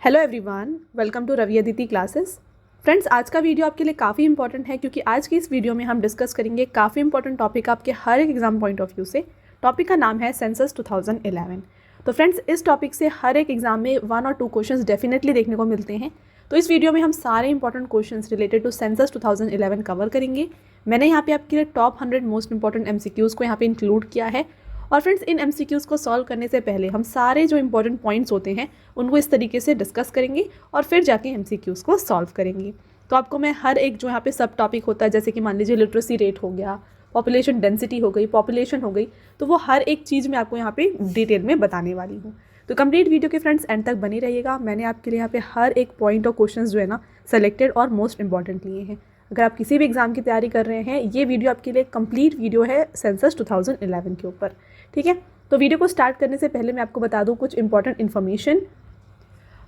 Hello everyone, welcome to Ravi Aditi classes. Friends, आज का video आपके लिए काफ़ी इंपॉर्टेंट है क्योंकि आज की इस वीडियो में हम डिस्कस करेंगे काफ़ी इंपॉर्टेंट टॉपिक आपके हर एक एग्जाम पॉइंट ऑफ व्यू से। टॉपिक का नाम है सेंसस 2011। तो फ्रेंड्स, इस टॉपिक से हर एक एग्जाम में 1 और 2 क्वेश्चंस डेफिनेटली देखने को मिलते हैं। तो इस वीडियो में हम सारे important questions related to census 2011 cover करेंगे। मैंने यहाँ पे आपके लिए टॉप 100 मोस्ट इंपॉर्टेंट MCQs को यहाँ पे इंक्लूड किया है। और फ्रेंड्स, इन MCQs को सॉल्व करने से पहले हम सारे जो इंपॉर्टेंट पॉइंट्स होते हैं उनको इस तरीके से डिस्कस करेंगे और फिर जाके MCQs को सॉल्व करेंगे। तो आपको मैं हर एक जो यहाँ पे सब टॉपिक होता है, जैसे कि मान लीजिए लिटरेसी रेट हो गया, पॉपुलेशन डेंसिटी हो गई, पॉपुलेशन हो गई, तो वो हर एक चीज़ मैं आपको यहाँ पे डिटेल में बताने वाली हूँ। तो कंप्लीट वीडियो के फ्रेंड्स एंड तक बने रहिएगा। मैंने आपके लिए यहाँ पे हर एक पॉइंट और क्वेश्चंस जो है ना सेलेक्टेड और मोस्ट इंपॉर्टेंट लिए हैं। अगर आप किसी भी एग्जाम की तैयारी कर रहे हैं, ये वीडियो आपके लिए कंप्लीट वीडियो है सेंसस 2011 के ऊपर। ठीक है, तो वीडियो को स्टार्ट करने से पहले मैं आपको बता दूं कुछ इंपॉर्टेंट इन्फॉर्मेशन।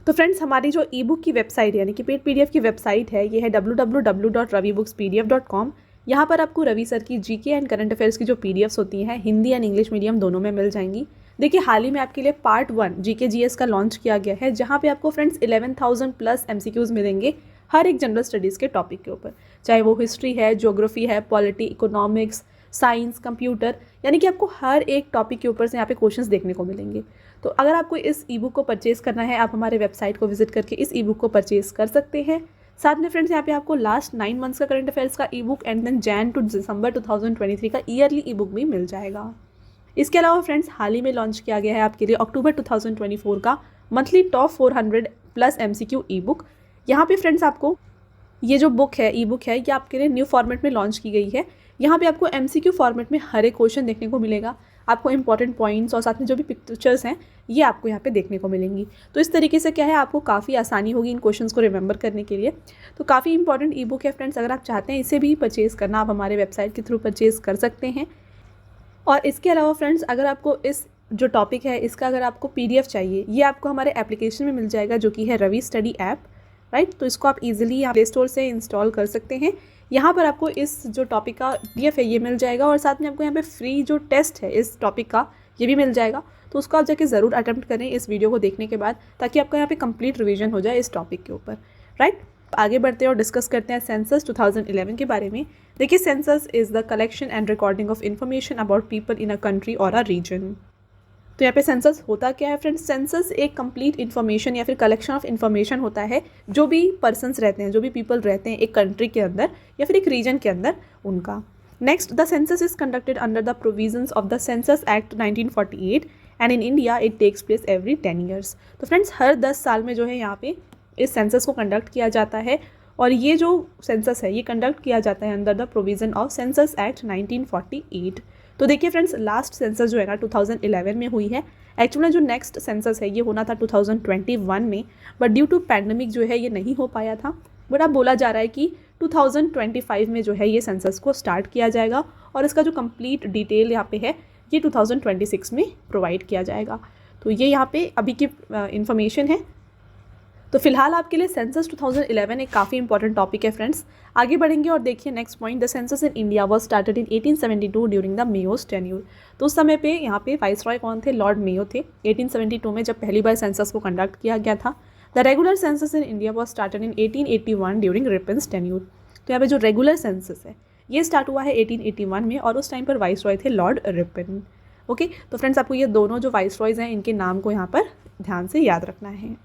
तो फ्रेंड्स, हमारी जो ई बुक की वेबसाइट यानी कि पेड PDF की वेबसाइट है, ये है www.ravibookspdf.com। यहाँ पर आपको रवि सर की GK एंड करंट अफेयर्स की जो PDFs होती हैं, हिंदी एंड इंग्लिश मीडियम दोनों में मिल जाएंगी। देखिए, हाल ही में आपके लिए पार्ट 1 GK GS का लॉन्च किया गया है, जहाँ पे आपको फ्रेंड्स 11,000 प्लस MCQs मिलेंगे हर एक जनरल स्टडीज़ के टॉपिक के ऊपर, चाहे वो हिस्ट्री है, ज्योग्राफी है, पॉलिटी, इकोनॉमिक्स, साइंस, कंप्यूटर, यानी कि आपको हर एक टॉपिक के ऊपर से यहाँ पे क्वेश्चंस देखने को मिलेंगे। तो अगर आपको इस ई बुक को परचेज़ करना है, आप हमारे वेबसाइट को विजिट करके इस ई बुक को परचेज़ कर सकते हैं। साथ में फ्रेंड्स, यहाँ पे आपको लास्ट 9 मंथ्स का करंट अफेयर्स का e book and then Jan to December 2023 का ईयरली ई बुक भी मिल जाएगा। इसके अलावा फ्रेंड्स, हाल ही में लॉन्च किया गया है आपके लिए अक्टूबर 2024 का मंथली टॉप 400 प्लस MCQ ई बुक। यहाँ पे फ्रेंड्स, आपको ये जो बुक है, ई बुक है, ये आपके लिए न्यू फॉर्मेट में लॉन्च की गई है। यहाँ पे आपको MCQ फॉर्मेट में हर एक क्वेश्चन देखने को मिलेगा। आपको इंपॉर्टेंट पॉइंट्स और साथ में जो भी पिक्चर्स हैं, ये आपको यहाँ पे देखने को मिलेंगी। तो इस तरीके से क्या है, आपको काफ़ी आसानी होगी इन क्वेश्चंस को रिमेंबर करने के लिए। तो काफ़ी इंपॉर्टेंट ई बुक है फ्रेंड्स। अगर आप चाहते हैं इसे भी परचेज़ करना, आप हमारे वेबसाइट के थ्रू परचेज़ कर सकते हैं। और इसके अलावा फ्रेंड्स, अगर आपको इस जो टॉपिक है इसका अगर आपको PDF चाहिए, ये आपको हमारे एप्लीकेशन में मिल जाएगा, जो कि है रवि स्टडी ऐप, राइट। तो इसको आप इजीली यहाँ प्ले स्टोर से इंस्टॉल कर सकते हैं। यहाँ पर आपको इस जो टॉपिक का PDF है ये मिल जाएगा और साथ में आपको यहाँ पे फ्री जो टेस्ट है इस टॉपिक का ये भी मिल जाएगा। तो उसको आप जाके ज़रूर अटेम्प्ट करें इस वीडियो को देखने के बाद, ताकि आपका यहाँ पे कंप्लीट रिवीजन हो जाए इस टॉपिक के ऊपर, राइट। आगे बढ़ते हैं और डिस्कस करते हैं सेंसस 2011 के बारे में। देखिए, census is the collection and recording of information about people in a country और अ रीजन। तो यहाँ पे सेंसस होता क्या है फ्रेंड्स? सेंसस एक कंप्लीट इन्फॉर्मेशन या फिर कलेक्शन ऑफ इन्फॉर्मेशन होता है, जो भी पर्सन्स रहते हैं, जो भी पीपल रहते हैं एक कंट्री के अंदर या फिर एक रीजन के अंदर, उनका। Next, the census is conducted under the provisions of the census act 1948 and in India it takes place every 10 years. तो फ्रेंड्स, हर 10 साल में जो है यहाँ पे इस सेंसस को कंडक्ट किया जाता है। और ये जो सेंसस है ये कंडक्ट किया जाता है under the provision of census act 1948। तो देखिए फ्रेंड्स, लास्ट सेंसस जो है ना 2011 में हुई है। एक्चुअली जो नेक्स्ट सेंसस है ये होना था 2021 में, बट ड्यू टू पैंडमिक जो है ये नहीं हो पाया था। बट अब बोला जा रहा है कि 2025 में जो है ये सेंसस को स्टार्ट किया जाएगा और इसका जो कंप्लीट डिटेल यहाँ पे है ये 2026 में प्रोवाइड किया जाएगा। तो ये यहाँ पे अभी की इन्फॉर्मेशन है। तो फिलहाल आपके लिए सेंसस 2011 एक काफ़ी इंपॉर्टेंट टॉपिक है फ्रेंड्स। आगे बढ़ेंगे और देखिए next point, the census in India was started in 1872 during the Mayo's tenure. तो उस समय पे यहाँ पे वाइसरॉय कौन थे? लॉर्ड मेयो थे। 1872 में जब पहली बार सेंसस को कंडक्ट किया गया था। The regular census in India was started in 1881 during Ripon's tenure. तो यहाँ पे जो रेगुलर सेंसस है ये स्टार्ट हुआ है 1881 में और उस टाइम पर वाइसरॉय थे लॉर्ड रिपन। ओके, तो फ्रेंड्स, आपको ये दोनों जो वाइसरॉयज हैं इनके नाम को यहाँ पर ध्यान से याद रखना है।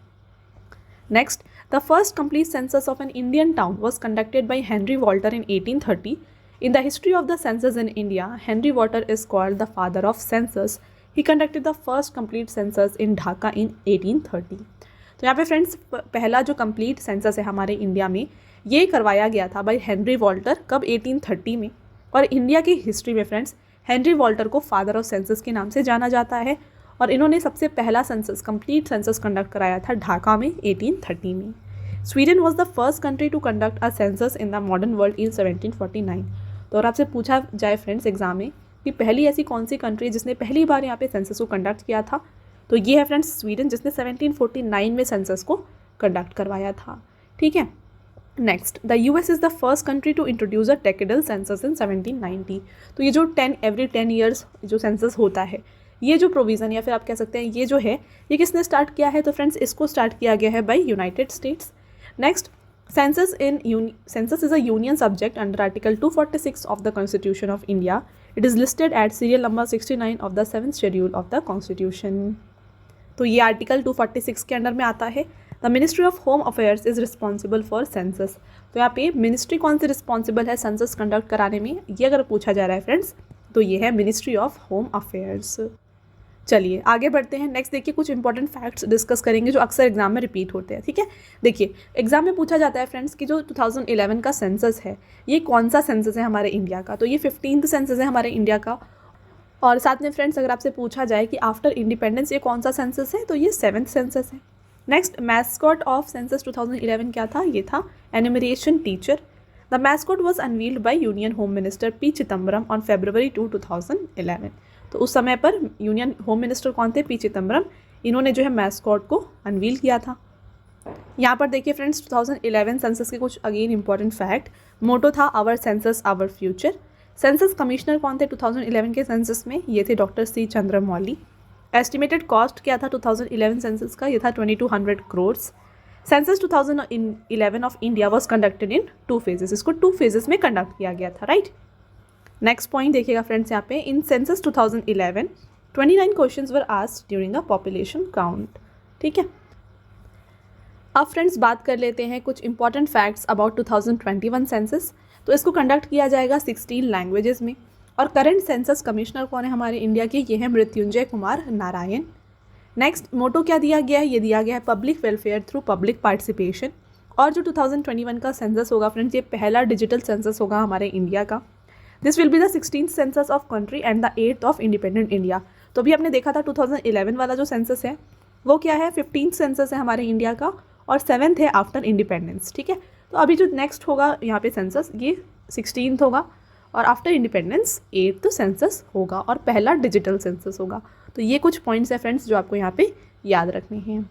Next, the first complete census of an Indian town was conducted by Henry Walter in 1830. In the history of the census in India, Henry Walter is called the father of census. He conducted the first complete census in Dhaka in 1830. तो यहाँ पे friends, पहला जो complete census है हमारे India में ये करवाया गया था बाय हेनरी वॉल्टर, कब? 1830 में। और इंडिया की हिस्ट्री में फ्रेंड्स हेनरी वॉल्टर को फादर ऑफ सेंसस के नाम से जाना जाता है और इन्होंने सबसे पहला सेंसस, कंप्लीट सेंसस कंडक्ट कराया था ढाका में 1830 में। Sweden was the first country to conduct a census in the modern world in 1749। तो और आपसे पूछा जाए फ्रेंड्स एग्जाम में कि पहली ऐसी कौन सी कंट्री जिसने पहली बार यहाँ पे सेंसस को कंडक्ट किया था, तो ये है फ्रेंड्स स्वीडन, जिसने 1749 में सेंसस को कंडक्ट करवाया था। ठीक है। Next, the US is the first country to introduce a decadal census in 1790। तो ये जो 10 एवरी 10 ईयर्स जो सेंसस होता है ये जो प्रोविज़न या फिर आप कह सकते हैं ये जो है ये किसने स्टार्ट किया है, तो फ्रेंड्स इसको स्टार्ट किया गया है by United States. Next, census is a union subject under article 246 of the constitution of India. It is listed at serial number 69 of the 7th schedule of the constitution. तो ये article 246 के under में आता है। The ministry of home affairs is responsible for census. तो यहाँ पे ministry कौन सी रिस्पॉन्सिबल है सेंसस कंडक्ट कराने में, ये अगर पूछा जा रहा है फ्रेंड्स तो ये है मिनिस्ट्री ऑफ होम अफेयर्स। चलिए आगे बढ़ते हैं। नेक्स्ट देखिए कुछ इंपॉर्टेंट फैक्ट्स डिस्कस करेंगे जो अक्सर एग्जाम में रिपीट होते हैं। ठीक है, देखिए एग्जाम में पूछा जाता है फ्रेंड्स कि जो 2011 का सेंसस है ये कौन सा सेंसस है हमारे इंडिया का, तो ये 15th सेंसस है हमारे इंडिया का। और साथ में फ्रेंड्स अगर आपसे पूछा जाए कि आफ्टर इंडिपेंडेंस ये कौन सा सेंसस है, तो ये 7th सेंसस है। नेक्स्ट, मैस्कॉट ऑफ सेंसस 2011 क्या था, ये था enumeration teacher. The mascot was unveiled by union home minister P Chidambaram on February 2, 2011। तो उस समय पर यूनियन होम मिनिस्टर कौन थे, पी चिदम्बरम, इन्होंने जो है मैस्कॉट को अनवील किया था। यहाँ पर देखिए फ्रेंड्स 2011 सेंसस के कुछ अगेन इंपॉर्टेंट फैक्ट। मोटो था our census our future. Census commissioner कौन थे 2011 के सेंसस में, ये थे doctor C Chandramouli. Estimated cost क्या था 2011 सेंसस का, ये था 2200 crore. Census 2011 of India was conducted in 2 phases। इसको 2 phases में कंडक्ट किया गया था, राइट। नेक्स्ट पॉइंट देखिएगा फ्रेंड्स, यहाँ पे in census 2011 29 questions were asked during the population count. ठीक है, अब फ्रेंड्स बात कर लेते हैं कुछ इंपॉर्टेंट फैक्ट्स अबाउट 2021 सेंसस। तो इसको कंडक्ट किया जाएगा 16 लैंग्वेजेस में। और करंट सेंसस कमिश्नर कौन है हमारे इंडिया के, ये है मृत्युंजय कुमार नारायण। नेक्स्ट, मोटो क्या दिया गया है, ये दिया गया है public welfare through public participation. और जो 2021 का सेंसस होगा फ्रेंड्स ये पहला डिजिटल सेंसस होगा हमारे इंडिया का। This will be the 16th census of country and the 8th of independent India. तो अभी आपने देखा था 2011 वाला जो सेंसस है वो क्या है, 15th सेंसस है हमारे इंडिया का और 7th है आफ्टर इंडिपेंडेंस। ठीक है, तो अभी जो नेक्स्ट होगा यहाँ पे सेंसस ये 16th होगा और आफ्टर इंडिपेंडेंस 8th सेंसस होगा और पहला डिजिटल सेंसस होगा। तो ये कुछ पॉइंट्स है फ्रेंड्स जो आपको यहाँ पे याद रखने हैं।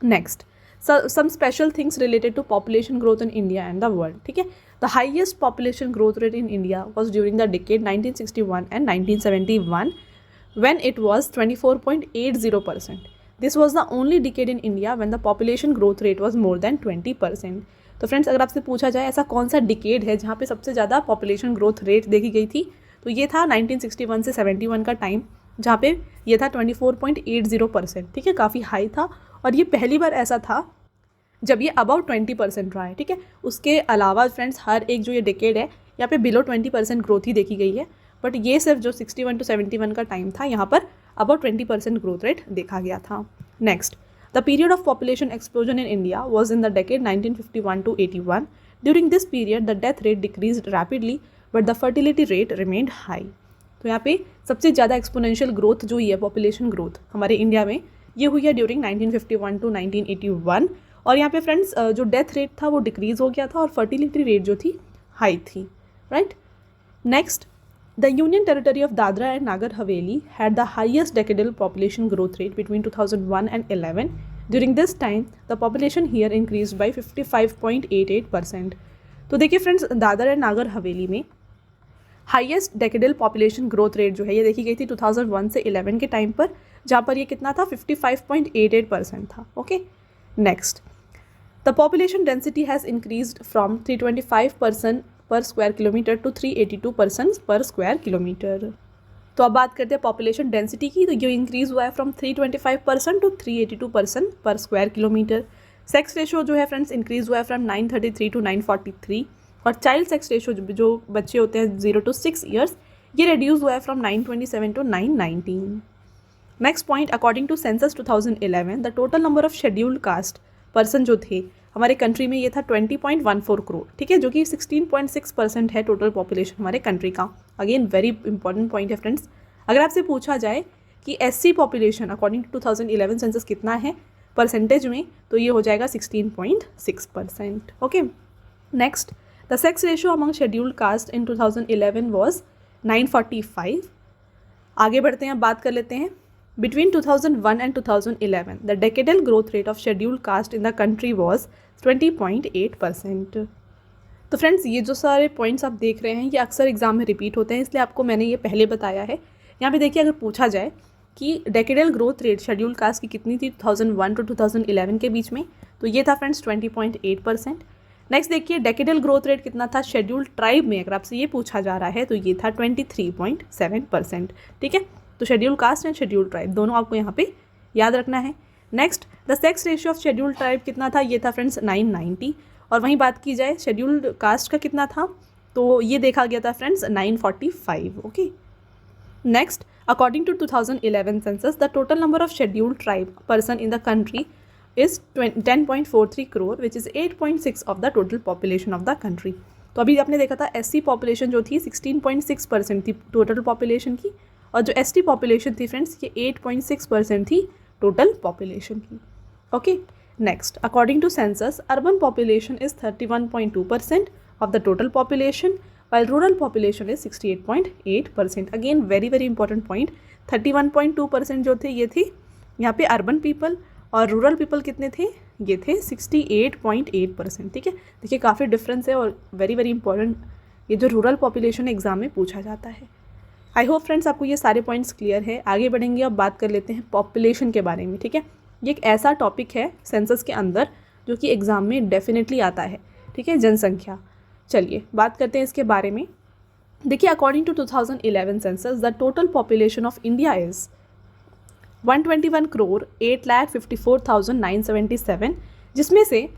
Next, some special things related to population growth in India and the world. ठीक है, the highest population growth rate in India was during the decade 1961 and 1971 when it was 24.80%. This was the only decade in India when the population growth rate was more than 20%. तो friends अगर आपसे पूछा जाए ऐसा कौन सा decade है जहाँ पे सबसे ज़्यादा पॉपुलेशन ग्रोथ रेट देखी गई थी, तो ये था 1961 से 71 का टाइम जहाँ पे ये था 24.80%। ठीक है, काफ़ी हाई था और ये पहली बार ऐसा था जब ये अबाउट 20% रहा है। ठीक है, उसके अलावा फ्रेंड्स हर एक जो ये डिकेड है यहाँ पे बिलो 20% ग्रोथ ही देखी गई है, बट ये सिर्फ जो 61 to 71 का टाइम था यहाँ पर अबाउट 20% ग्रोथ रेट देखा गया था। Next, the period of population explosion in India was in the decade 1951 to 81. During this period the death rate decreased rapidly but the fertility rate remained high. तो यहाँ पे सबसे ज़्यादा एक्सपोनेंशियल ग्रोथ जो हुई है पॉपुलेशन ग्रोथ हमारे India में ये हुई है ड्यूरिंग 1951 to 1981। और यहाँ पे फ्रेंड्स जो डेथ रेट था वो डिक्रीज़ हो गया था और फर्टिलिटी रेट जो थी हाई थी, right. Next, the union territory of Dadra and Nagar Haveli had the highest decadal population growth rate between 2001 and 11. During this time the population here increase by 55.88%। तो देखिए फ्रेंड्स दादरा एंड नागर हवेली में highest decadal population growth rate जो है ये देखी गई थी 2001 से 11 के टाइम पर, जहाँ पर ये कितना था 55.88% था। Okay, next, the population density has increased from 325 person per square kilometre to 382 person per square kilometre. तो अब बात करते हैं पॉपुलेशन डेंसिटी की, तो ये इंक्रीज़ हुआ है from 325 person to 382 person per square kilometre. Sex ratio जो है फ्रेंड्स इंक्रीज़ हुआ है फ्रॉम 933 टू 943 और चाइल्ड सेक्स रेशो जो बच्चे होते हैं 0 to 6 ईयर्स ये रिड्यूस हुआ है from 927 to 919। Next point, according to census 2011 the total number of scheduled caste person जो थे हमारे कंट्री में ये था 20.14 करोड़। ठीक है, जो कि 16.6% है टोटल पॉपुलेशन हमारे कंट्री का। अगेन वेरी इंपॉर्टेंट पॉइंट है फ्रेंड्स। अगर आपसे पूछा जाए कि SC population according to 2011 census कितना है परसेंटेज में, तो ये हो जाएगा 16.6%। Okay, next, the sex ratio among scheduled caste in 2011 was 945। आगे बढ़ते हैं, अब बात कर लेते हैं Between 2001 and 2011, the decadal growth rate of scheduled caste in the country was 20.8%. तो फ्रेंड्स ये जो सारे पॉइंट्स आप देख रहे हैं ये अक्सर एग्जाम में रिपीट होते हैं, इसलिए आपको मैंने ये पहले बताया है। यहाँ पे देखिए अगर पूछा जाए कि decadal growth rate schedule caste की कितनी थी 2001 टू 2011 के बीच में, तो ये था फ्रेंड्स 20.8%। नेक्स्ट देखिए डेकेडल ग्रोथ रेट कितना था शेड्यूल ट्राइब में, अगर आपसे ये पूछा जा रहा है तो ये था 23.7%। ठीक है, तो schedule caste and schedule tribe दोनों आपको यहाँ पे याद रखना है। Next the sex ratio of schedule tribe कितना था, ये था फ्रेंड्स 990। और वहीं बात की जाए शेड्यूल्ड कास्ट का कितना था, तो ये देखा गया था friends 945। Okay, next according to 2011 census the total number of scheduled tribe person in the country is 10.43 crore which is 8.6 of the total population of the country. तो अभी आपने देखा था एससी पॉपुलेशन जो थी 16.6% थी टोटल पॉपुलेशन की, और जो एसटी पॉपुलेशन थी फ्रेंड्स ये 8.6% थी टोटल पॉपुलेशन की। Okay, next according to census urban population is 31.2% of the total population while rural population is 68.8%। Again very very important point, 31.2% जो थे ये थी यहाँ पे अर्बन पीपल, और रूरल पीपल कितने थे, ये थे 68.8%। ठीक है, देखिए काफ़ी डिफरेंस है और वेरी वेरी इंपॉर्टेंट ये जो रूरल पॉपुलेशन एग्जाम में पूछा जाता है। आई होप फ्रेंड्स आपको ये सारे पॉइंट्स क्लियर है। आगे बढ़ेंगे, अब बात कर लेते हैं पॉपुलेशन के बारे में। ठीक है, ये एक ऐसा टॉपिक है सेंसस के अंदर जो कि एग्ज़ाम में डेफिनेटली आता है। ठीक है, जनसंख्या। चलिए बात करते हैं इसके बारे में। देखिए according to 2011 census the total population of India is 121 crore 8,54,977, जिसमें से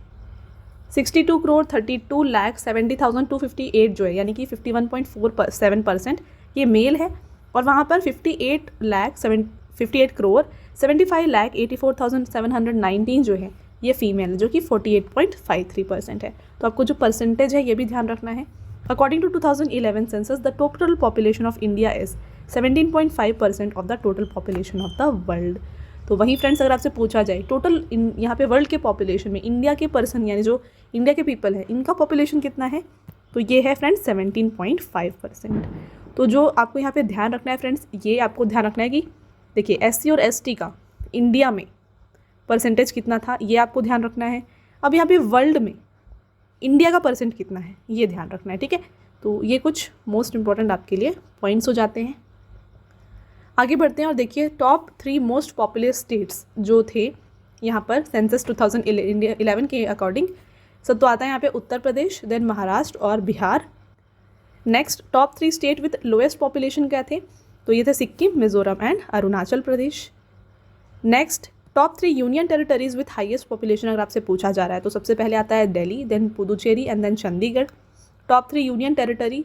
62 करोड़ 32,70,258 जो है यानी कि 51.47% ये मेल है, और वहाँ पर 58 करोड़ 75,84,719 जो है ये फीमेल है, जो कि 48.53% है। तो आपको जो परसेंटेज है ये भी ध्यान रखना है। According to 2011 census the total population of India is 17.5% of the total population of the world. तो वहीं फ्रेंड्स अगर आपसे पूछा जाए टोटल यहाँ पे वर्ल्ड के पॉपुलेशन में इंडिया के पर्सन यानी जो इंडिया के पीपल है इनका पॉपुलेशन कितना है, तो ये है फ्रेंड्स 17.5%। तो जो आपको यहाँ पे ध्यान रखना है फ्रेंड्स, ये आपको ध्यान रखना है कि देखिए एससी और एसटी का इंडिया में परसेंटेज कितना था ये आपको ध्यान रखना है। अब यहाँ पे वर्ल्ड में इंडिया का परसेंट कितना है ये ध्यान रखना है। ठीक है, तो ये कुछ मोस्ट इंपॉर्टेंट आपके लिए पॉइंट्स हो जाते हैं। आगे बढ़ते हैं और देखिए टॉप 3 मोस्ट पॉपुलर स्टेट्स जो थे यहाँ पर सेंसस 2011 के अकॉर्डिंग। सब तो आता है यहाँ पे उत्तर प्रदेश, देन महाराष्ट्र और Bihar. Next top 3 state with lowest population क्या थे, तो ये थे Sikkim, Mizoram and Arunachal Pradesh. Next top 3 union territories with highest population अगर आपसे पूछा जा रहा है तो सबसे पहले आता है Delhi, then Puducherry and then Chandigarh. Top 3 union territory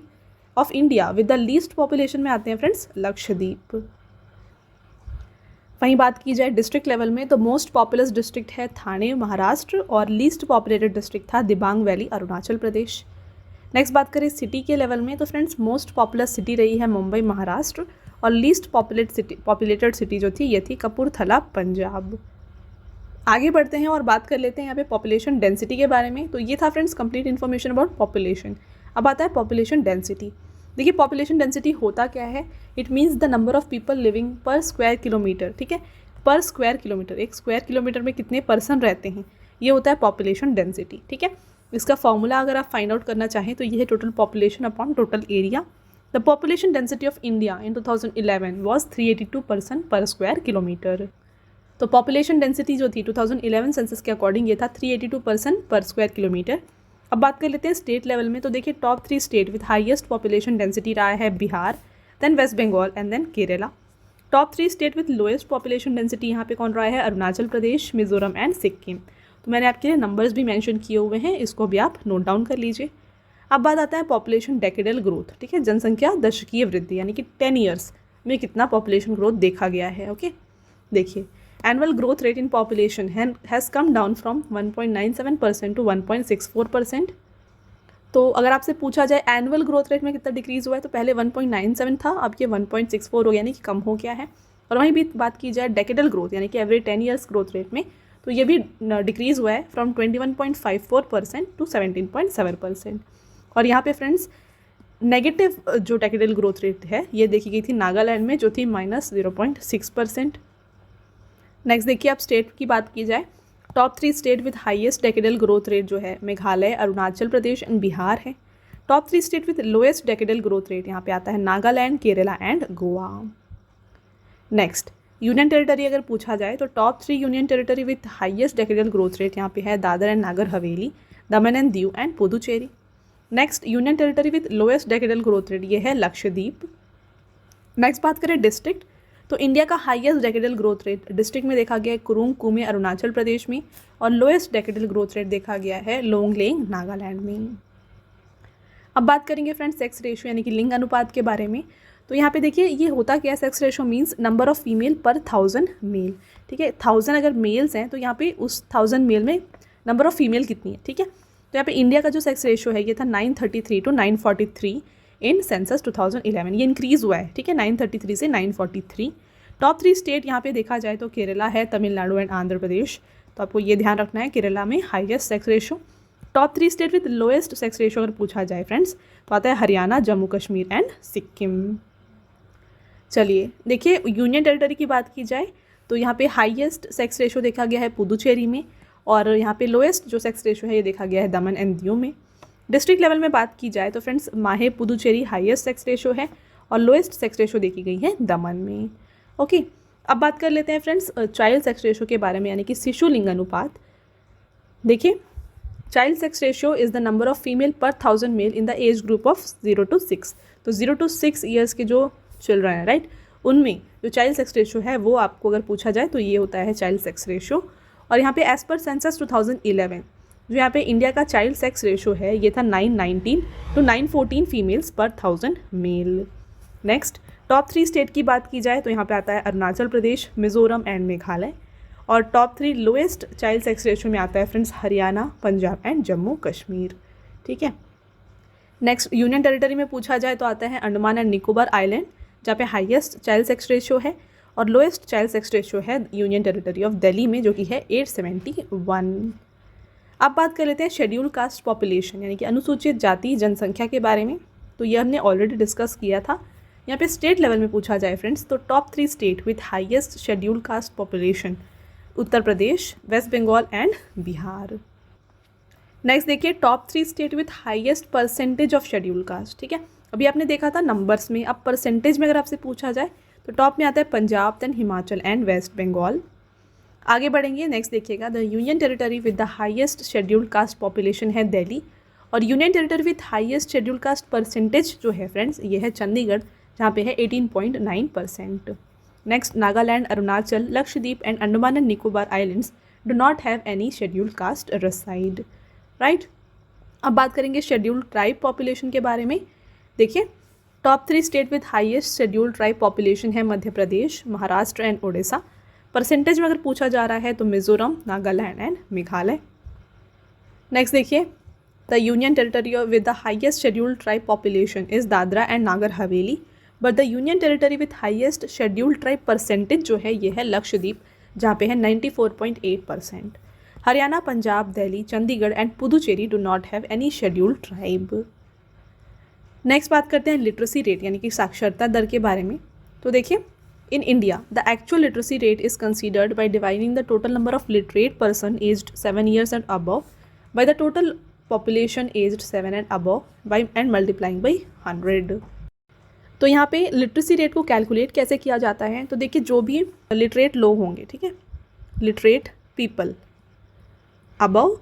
of India with the least population में आते हैं फ्रेंड्स लक्षद्वीप। वहीं बात की जाए डिस्ट्रिक्ट लेवल में तो मोस्ट पॉपुलस डिस्ट्रिक्ट है थाने महाराष्ट्र, और लीस्ट पॉपुलेटेड डिस्ट्रिक्ट था दिबांग वैली अरुणाचल प्रदेश। नेक्स्ट बात करें सिटी के लेवल में तो फ्रेंड्स मोस्ट पॉपुलस सिटी रही है मुंबई महाराष्ट्र, और लीस्ट पॉपुलेटेड सिटी जो थी ये थी कपूरथला पंजाब। आगे बढ़ते हैं और बात कर लेते हैं यहाँ पे पॉपुलेशन डेंसिटी के बारे में। तो ये था friends complete information about population. अब आता है पॉपुलेशन डेंसिटी। देखिए पॉपुलेशन डेंसिटी होता क्या है, it means the number of people living पर स्क्वायर किलोमीटर। ठीक है, पर स्क्वायर किलोमीटर, एक स्क्वायर किलोमीटर में कितने पर्सन रहते हैं ये होता है पॉपुलेशन डेंसिटी। ठीक है, इसका फॉर्मूला अगर आप फाइंड आउट करना चाहें तो ये है total population upon total area. The population density of India in 2011 was 382 person per square kilometre. तो पॉपुलेशन डेंसिटी जो थी 2011 सेंसस के अकॉर्डिंग ये था 382 पर्सन पर स्क्वायर किलोमीटर। अब बात कर लेते हैं स्टेट लेवल में। तो देखिए top 3 state with highest population density रहा है Bihar, then West Bengal and then Kerala. Top 3 state with lowest population density यहाँ पे कौन रहा है, अरुणाचल प्रदेश, मिजोरम एंड सिक्किम। तो मैंने आपके लिए नंबर्स भी मेंशन किए हुए हैं, इसको भी आप नोट डाउन कर लीजिए। अब बात आता है पॉपुलेशन डेकेडल ग्रोथ। ठीक है, जनसंख्या दशकीय वृद्धि यानी कि 10 ईयर्स में कितना पॉपुलेशन ग्रोथ देखा गया है। ओके, देखिए annual growth rate in population has come down from 1.97% to 1.64%। तो अगर आपसे पूछा जाए एनुअल ग्रोथ रेट में कितना डिक्रीज़ हुआ है तो पहले 1.97 था, अब ये 1.64 हो गया, यानी कि कम हो गया है। और वहीं भी बात की जाए डेकेडल ग्रोथ यानी कि एवरेज 10 ईयर्स ग्रोथ रेट में तो ये भी डिक्रीज़ हुआ है फ्रॉम 21.54% टू 17.7%। और यहाँ पे फ्रेंड्स नेगेटिव जो डेकेडल ग्रोथ रेट है ये देखी गई थी नागालैंड में जो थी -0.6%। नेक्स्ट देखिए अब स्टेट की बात की जाए, top 3 state with highest decadal growth rate जो है मेघालय, अरुणाचल प्रदेश एंड बिहार है। Top 3 state with lowest decadal growth rate यहाँ पे आता है Nagaland, Kerala and Goa. Next union territory अगर पूछा जाए तो top 3 union territory with highest decadal growth rate यहाँ पे है Dadar and Nagar Haveli, Daman and Diu and Puducherry. Next union territory with lowest decadal growth rate ये है लक्षद्वीप। नेक्स्ट बात करें डिस्ट्रिक्ट, तो इंडिया का highest decadal growth rate district में देखा गया है कुरुंग कुमे अरुणाचल प्रदेश में, और लोएस्ट डेकेडल ग्रोथ रेट देखा गया है लोंगलेंग नागालैंड में। अब बात करेंगे फ्रेंड्स सेक्स रेशियो यानी कि लिंग अनुपात के बारे में। तो यहाँ पे देखिए ये होता क्या है, sex ratio means number of female per 1000 mail. ठीक है, 1000 अगर मेल्स हैं तो यहाँ पे उस 1000 मेल में नंबर ऑफ फीमेल कितनी है। ठीक है, तो यहाँ पे इंडिया का जो सेक्स रेशियो है ये था 933 to 943 इन सेंसस 2011, ये इंक्रीज़ हुआ है। ठीक है, 933 से 943। टॉप 3 स्टेट यहाँ पे देखा जाए तो केरला है, तमिलनाडु एंड आंध्र प्रदेश। तो आपको ये ध्यान रखना है केरला में highest sex ratio. Top 3 state with lowest sex ratio अगर पूछा जाए फ्रेंड्स तो आता है हरियाणा, जम्मू कश्मीर एंड सिक्किम। चलिए देखिए यूनियन टेरिटरी की बात की जाए तो यहाँ पे हाईएस्ट सेक्स रेशियो देखा गया है पुदुचेरी में, और यहाँ पे लोएस्ट जो सेक्स रेशियो है ये देखा गया है दमन एंड दीव में। डिस्ट्रिक्ट लेवल में बात की जाए तो फ्रेंड्स माहे पुदुचेरी हाईएस्ट सेक्स रेशियो है और लोएस्ट सेक्स रेशियो देखी गई है दमन में। ओके, अब बात कर लेते हैं फ्रेंड्स चाइल्ड सेक्स रेशियो के बारे में यानी कि शिशु लिंग अनुपात। देखिए child sex ratio is the number of female per 1000 male in the age group of 0 to 6। तो 0 to 6 ईयर्स के जो चिल्ड्रन हैं राइट, उनमें जो चाइल्ड सेक्स रेशियो है वो आपको अगर पूछा जाए तो ये होता है चाइल्ड सेक्स रेशियो। और यहाँ पे एज पर सेंसस 2011 जो यहाँ पे इंडिया का चाइल्ड सेक्स रेशियो है ये था 919 to 914 फीमेल्स पर 1000 मेल। नेक्स्ट टॉप 3 स्टेट की बात की जाए तो यहाँ पे आता है अरुणाचल प्रदेश, मिजोरम एंड मेघालय। और top 3 lowest child sex ratio में आता है फ्रेंड्स हरियाणा, पंजाब एंड जम्मू कश्मीर। ठीक है, नेक्स्ट यूनियन टेरिटरी में पूछा जाए तो आता है अंडमान एंड निकोबार आइलैंड जहाँ पे हाईएस्ट चाइल्ड सेक्स रेशियो है, और लोएस्ट चाइल्ड सेक्स रेशियो है यूनियन टेरिटरी ऑफ दिल्ली में जो कि है 871। अब बात कर लेते हैं शेड्यूल कास्ट पॉपुलेशन यानी कि अनुसूचित जाति जनसंख्या के बारे में। तो ये हमने ऑलरेडी डिस्कस किया था। यहाँ पे स्टेट लेवल में पूछा जाए फ्रेंड्स तो top 3 state with highest schedule caste population Uttar Pradesh, West Bengal and Bihar. Next देखिए top 3 state with highest percentage of schedule caste. ठीक है, अभी आपने देखा था नंबर्स में, अब परसेंटेज में अगर आपसे पूछा जाए तो टॉप में आता है पंजाब, देन हिमाचल एंड वेस्ट बंगाल। आगे बढ़ेंगे, नेक्स्ट देखिएगा the union territory with the highest schedule caste population है दिल्ली, और union territory with highest schedule caste percentage जो है फ्रेंड्स ये है चंडीगढ़ जहाँ पे है 18.9%। Next Nagaland, Arunachal, Lakshadweep and Andaman and Nicobar islands do not have any schedule caste reside right. अब बात करेंगे शेड्यूल ट्राइब पॉपुलेशन के बारे में। देखिए top 3 state with highest schedule tribe population है मध्य प्रदेश, महाराष्ट्र एंड ओडिशा। परसेंटेज में अगर पूछा जा रहा है तो मिजोरम, नागालैंड एंड मेघालय। नेक्स्ट देखिए the union territory with the highest schedule tribe population is Dadra and Nagar Haveli, but the union territory with highest schedule tribe percentage जो है ये है लक्षद्वीप जहाँ पे है 94.8%। Haryana, Punjab, Delhi, Chandigarh and Puducherry do not have any schedule tribe. Next बात करते हैं लिटरेसी रेट यानी कि साक्षरता दर के बारे में। तो देखिए in India the actual literacy rate is considered by dividing the total number of literate person aged 7 years and above by the total population aged 7 and above by and multiplying by 100। तो यहाँ पे literacy rate को calculate कैसे किया जाता है, तो देखिए जो भी लिटरेट लोग होंगे, ठीक है, लिटरेट पीपल अबव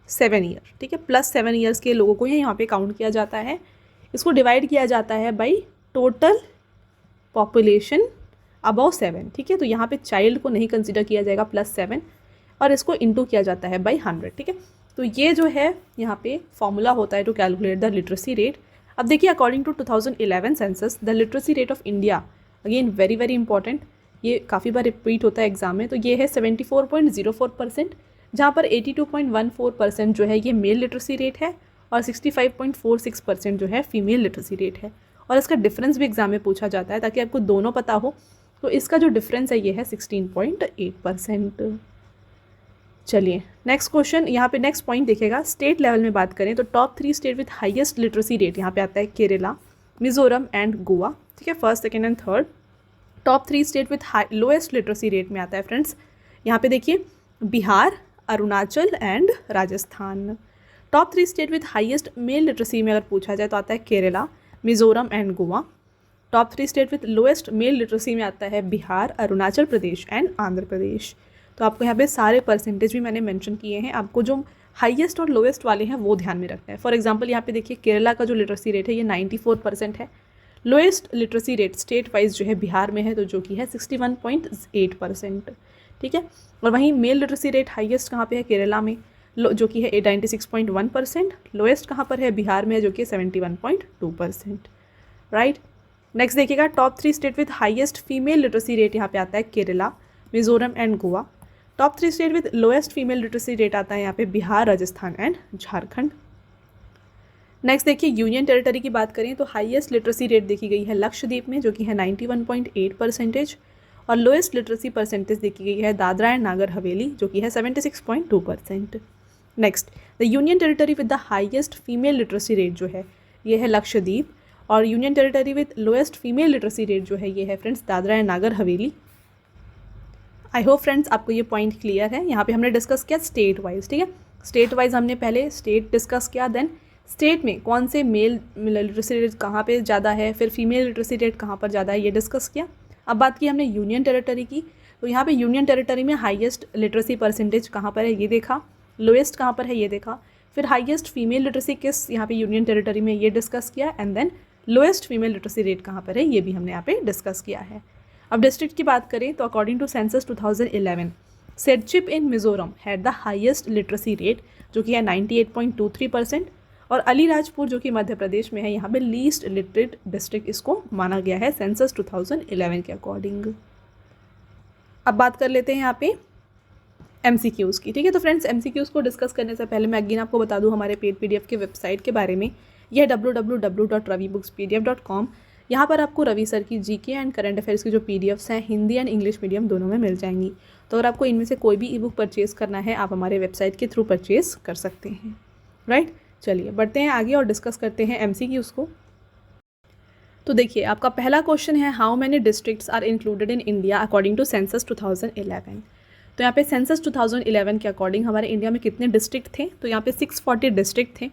7 year, ठीक है, प्लस 7 years के लोगों को यहाँ पे काउंट किया जाता है। इसको डिवाइड किया जाता है बाई टोटल पॉपुलेशन अबव 7, ठीक है। तो यहाँ पे चाइल्ड को नहीं कंसिडर किया जाएगा +7 और इसको इंटू किया जाता है बाई 100, ठीक है। तो ये जो है यहाँ पे फॉर्मूला होता है to calculate the literacy rate. अब देखिए according to 2011 census the literacy rate of India, again very very important, ये काफ़ी बार रिपीट होता है एग्जाम में, तो ये है 74.04%, जहाँ पर 82.14% जो है ये मेल लिटरेसी रेट है और 65.46% जो है फीमेल लिटरेसी रेट है। और इसका डिफरेंस भी एग्जाम में पूछा जाता है ताकि आपको दोनों पता हो। तो इसका जो डिफरेंस है ये है 16.8%। चलिए नेक्स्ट क्वेश्चन, यहाँ पे नेक्स्ट पॉइंट देखेगा, स्टेट लेवल में बात करें तो top 3 state with highest literacy rate यहाँ पे आता है केरला, मिजोरम एंड गोवा, ठीक है, first second and third. Top 3 state with lowest literacy rate में आता है फ्रेंड्स, यहाँ पे देखिए Bihar, Arunachal and Rajasthan. Top 3 state with highest mail literacy में अगर पूछा जाए तो आता है Kerala, Mizoram and Goa. Top 3 state with lowest mail literacy में आता है बिहार, अरुणाचल प्रदेश एंड आंध्र प्रदेश। तो आपको यहाँ पे सारे परसेंटेज भी मैंने मेंशन किए हैं, आपको जो हाईएस्ट और लोएस्ट वाले हैं वो ध्यान में रखना है। फॉर एग्जांपल यहाँ पे देखिए केरला का जो लिटरेसी रेट है ये 94% है। Lowest literacy rate state wise जो है बिहार में है, तो जो कि है 61.8%, ठीक है। और वहीं मेल लिटरेसी रेट हाईएस्ट कहाँ पे है, केरला में, जो कि है 96.1%। लोएस्ट कहाँ पर है, बिहार में, जो कि 71.2%, राइट। नेक्स्ट देखिएगा top 3 state with highest female literacy rate, यहाँ पे आता है Kerala, Mizoram and Goa. Top 3 state with lowest female literacy rate आता है यहाँ पे बिहार, राजस्थान एंड झारखंड। नेक्स्ट देखिए यूनियन टेरिटरी की बात करें तो हाईएस्ट लिटरेसी रेट देखी गई है लक्षद्वीप में, जो कि है 91.8%, और लोएस्ट लिटरेसी परसेंटेज देखी गई है दादरा एंड नागर हवेली, जो कि है 76.2%। Next the union territory with the highest female literacy rate जो है ये है लक्षद्वीप, और union territory with lowest female literacy rate जो है ये है friends Dadra and Nagar Haveli. I hope friends आपको ये पॉइंट क्लियर है। यहाँ पे हमने डिस्कस किया स्टेट वाइज, ठीक है। स्टेट वाइज हमने पहले स्टेट डिस्कस किया, देन स्टेट में कौन से मेल लिटरेसी रेट कहाँ पे ज़्यादा है, फिर फीमेल लिटरेसी रेट कहाँ पर ज़्यादा है, ये डिस्कस किया। अब बात की हमने यूनियन टेरिटरी की, तो यहाँ पे यूनियन टेरिटरी में हाईएस्ट लिटरेसी परसेंटेज कहाँ पर है ये देखा, लोएस्ट कहाँ पर है ये देखा, फिर हाईएस्ट फीमेल लिटरेसी किस यहाँ पे यूनियन टेरिटरी में ये डिस्कस किया, and then lowest female literacy rate कहाँ पर है ये भी हमने यहाँ पे डिस्कस किया है। अब डिस्ट्रिक्ट की बात करें तो according to census 2011 Serchhip in Mizoram had the highest literacy rate, जो कि है 98.23%, और अलीराजपुर जो कि मध्य प्रदेश में है यहाँ पे लीस्ट लिटरेट डिस्ट्रिक्ट इसको माना गया है सेंसस 2011 के अकॉर्डिंग। अब बात कर लेते हैं यहाँ पे MCQs की, ठीक है। तो फ्रेंड्स MCQs को डिस्कस करने से पहले मैं अगेन आपको बता दूँ हमारे पेड PDF के वेबसाइट के बारे में। यह www.ravibookspdf.com। यहाँ पर आपको रवि सर की GK एंड करंट अफेयर्स की जो PDFs हैं हिंदी एंड इंग्लिश मीडियम दोनों में मिल जाएंगी। तो अगर आपको इनमें से कोई भी ई बुक परचेज़ करना है आप हमारे वेबसाइट के थ्रू परचेज़ कर सकते हैं, राइट। चलिए बढ़ते हैं आगे और डिस्कस करते हैं MCQs को। तो देखिए आपका पहला क्वेश्चन है how many districts are included in India according to census 2011। तो यहाँ पे सेंसस 2011 के अकॉर्डिंग हमारे इंडिया में कितने डिस्ट्रिक्ट थे, तो यहाँ पे 640 डिस्ट्रिक्ट थे।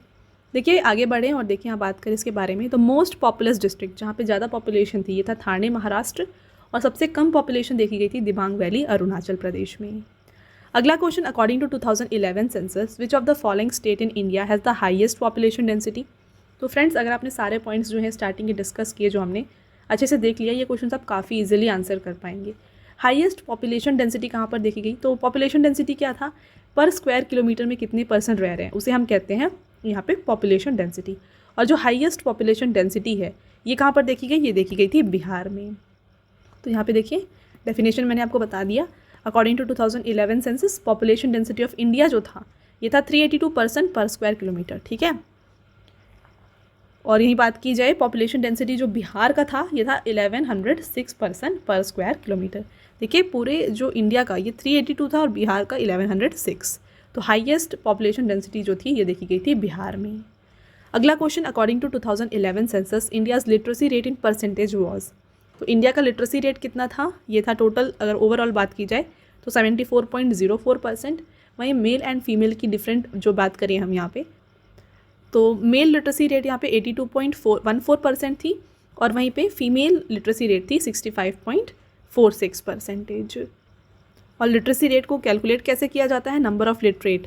देखिए आगे बढ़ें और देखिए यहाँ बात करें इसके बारे में। तो मोस्ट पॉपुलस डिस्ट्रिक्ट जहाँ पे ज़्यादा पॉपुलेशन थी ये था थाने, महाराष्ट्र, और सबसे कम पॉपुलेशन देखी गई थी दिबांग वैली, अरुणाचल प्रदेश में। अगला question according to 2011 census which of the following state in India has the highest population density. तो फ्रेंड्स अगर आपने सारे पॉइंट्स जो है स्टार्टिंग के डिस्कस किए जो हमने अच्छे से देख लिया, ये क्वेश्चन आप काफ़ी इजीली आंसर कर पाएंगे। हाईएस्ट पॉपुलेशन डेंसिटी कहाँ पर देखी गई, तो पॉपुलेशन डेंसिटी क्या था, पर स्क्वायर किलोमीटर में कितने परसेंट रह रहे हैं उसे हम कहते हैं यहाँ पे पॉपुलेशन डेंसिटी। और जो हाईएस्ट पॉपुलेशन डेंसिटी है ये कहाँ पर देखी गई, ये देखी गई थी बिहार में। तो यहाँ पे देखिए डेफिनेशन मैंने आपको बता दिया। According to 2011 census population density of India जो था ये था 382% पर स्क्वायर किलोमीटर, ठीक है। और यही बात की जाए पॉपुलेशन डेंसिटी जो बिहार का था ये था 1106% पर स्क्वायर किलोमीटर। देखिए पूरे जो इंडिया का ये 382 था और बिहार का 1106। तो हाईएस्ट पॉपुलेशन डेंसिटी जो थी ये देखी गई थी बिहार में। अगला question according to 2011 census India's literacy rate in percentage was. तो इंडिया का लिटरेसी रेट कितना था, ये था टोटल अगर ओवरऑल बात की जाए तो 74.04%। वहीं मेल एंड फीमेल की डिफरेंट जो बात करें हम यहाँ पे तो मेल लिटरेसी रेट यहाँ पे 82.14% थी, और वहीं पे फीमेल लिटरेसी रेट थी 65.46%। और लिटरेसी रेट को कैलकुलेट कैसे किया जाता है, नंबर ऑफ लिटरेट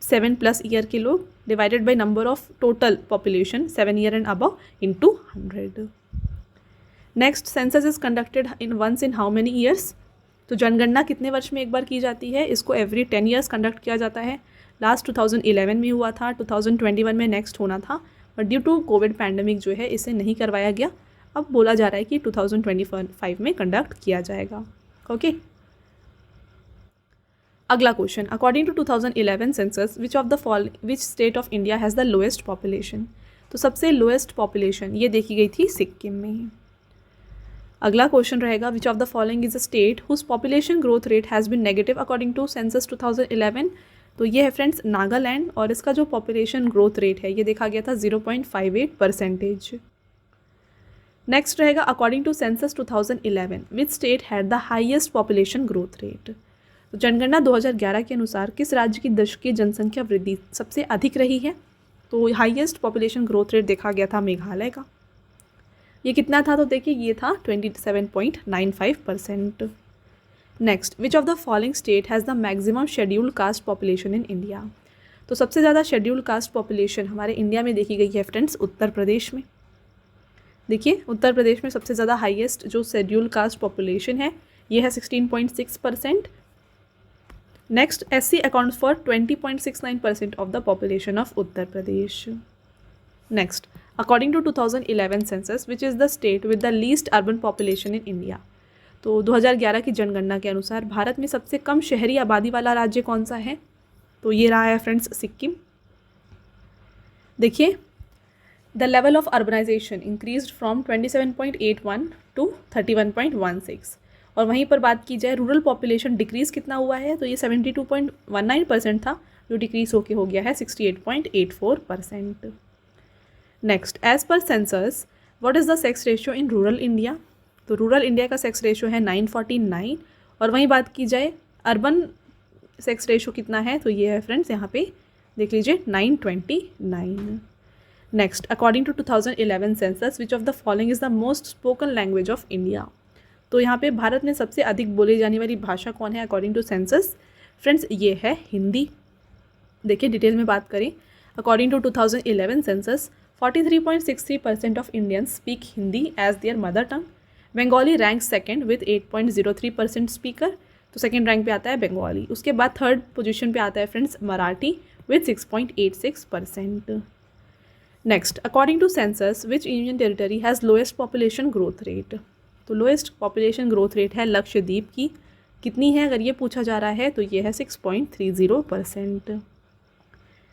7+ ईयर के लोग divided by number of total population 7 year and above into 100। Next census is conducted in once in how many years. तो जनगणना कितने वर्ष में एक बार की जाती है, इसको एवरी 10 ईयर्स कंडक्ट किया जाता है। लास्ट 2011 में हुआ था, 2021 में नेक्स्ट होना था, but due to COVID pandemic जो है इसे नहीं करवाया गया। अब बोला जा रहा है कि 2025 में कंडक्ट किया जाएगा, ओके। अगला question according to 2011 census which state of India has the lowest population. तो सबसे लोएस्ट पॉपुलेशन ये देखी गई थी सिक्किम में। अगला क्वेश्चन रहेगा which of the following is a state whose population growth rate has been negative according to census 2011। तो ये है फ्रेंड्स नागालैंड, और इसका जो पॉपुलेशन ग्रोथ रेट है ये देखा गया था 0.58%। नेक्स्ट रहेगा according to census 2011 which state had the highest population growth rate. तो जनगणना 2011 के अनुसार किस राज्य की दशकीय जनसंख्या वृद्धि सबसे अधिक रही है, तो हाईएस्ट पॉपुलेशन ग्रोथ रेट देखा गया था मेघालय का। ये कितना था, तो देखिए ये था 27.95%। Next, which of the following state has the maximum scheduled caste population in India. तो सबसे ज़्यादा शेड्यूल्ड कास्ट पॉपुलेशन हमारे इंडिया में देखी गई है फ्रेंड्स उत्तर प्रदेश में। देखिए उत्तर प्रदेश में सबसे ज़्यादा हाईएस्ट जो शेड्यूल्ड कास्ट पॉपुलेशन है ये है 16.6%। Next, SC accounts for 20.69% of the population of Uttar Pradesh. Next, according to 2011 census which is the state with the least urban population in India. तो 2011 की जनगणना के अनुसार भारत में सबसे कम शहरी आबादी वाला राज्य कौन सा है, तो ये रहा है फ्रेंड्स सिक्किम। देखिए the level of urbanization increased from 27.81 to 31.16। और वहीं पर बात की जाए रूरल पॉपुलेशन डिक्रीज़ कितना हुआ है, तो ये 72.19% था जो डिक्रीज होके हो गया है 68.84%। Next, as per census what is the sex ratio in rural India. तो रूरल इंडिया का सेक्स रेशियो है 949। और वहीं बात की जाए अर्बन सेक्स रेशियो कितना है, तो ये है फ्रेंड्स यहाँ पे देख लीजिए 929। Next, according to 2011 census which of the following is the most spoken language of India. तो यहाँ पे भारत में सबसे अधिक बोली जाने वाली भाषा कौन है अकॉर्डिंग टू सेंसस, फ्रेंड्स ये है हिंदी। देखिए डिटेल में बात करें, according to 2011 census 43.63% of Indians speak Hindi as their mother tongue. Bengali rank second with 8.03% speaker, तो सेकेंड रैंक पे आता है बंगाली। उसके बाद थर्ड पोजीशन पे आता है friends Marathi with 6.86%। Next, according to census which union territory has lowest population growth rate. तो लोएस्ट पॉपुलेशन ग्रोथ रेट है लक्षद्वीप की, कितनी है अगर ये पूछा जा रहा है तो ये है 6.30%।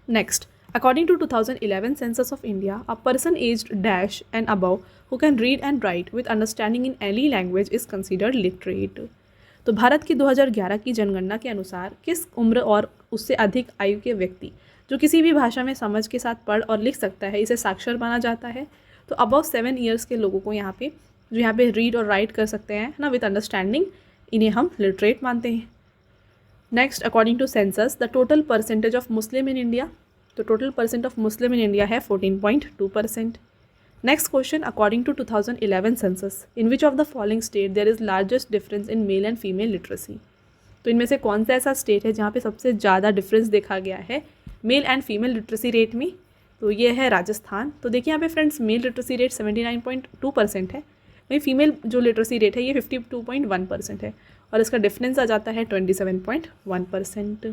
Next, according to 2011 census of India a person aged dash and above who can read and write with understanding in any language is considered literate. तो भारत की 2011 की जनगणना के अनुसार किस उम्र और उससे अधिक आयु के व्यक्ति जो किसी भी भाषा में समझ के साथ पढ़ और लिख सकता है इसे साक्षर माना जाता है। तो अबव 7 ईयर्स के लोगों को यहाँ पे जो यहाँ पे रीड और राइट कर सकते हैं ना विद अंडरस्टैंडिंग, इन्हें हम लिटरेट मानते हैं। Next, according to census the total percentage of Muslim in India. तो total percent of Muslim in India है 14.2%। Next question, according to 2011 census in which of the following state there is largest difference in male and female literacy. तो इनमें से कौन सा ऐसा state है जहाँ पे सबसे ज़्यादा डिफरेंस देखा गया है mail and female literacy rate में, तो ये है राजस्थान। तो देखिए यहाँ पे फ्रेंड्स मेल लिटरेसी रेट 79.2% है, वहीं फीमेल जो लिटरेसी रेट है ये 52.1% है और इसका डिफरेंस आ जाता है 27.1%।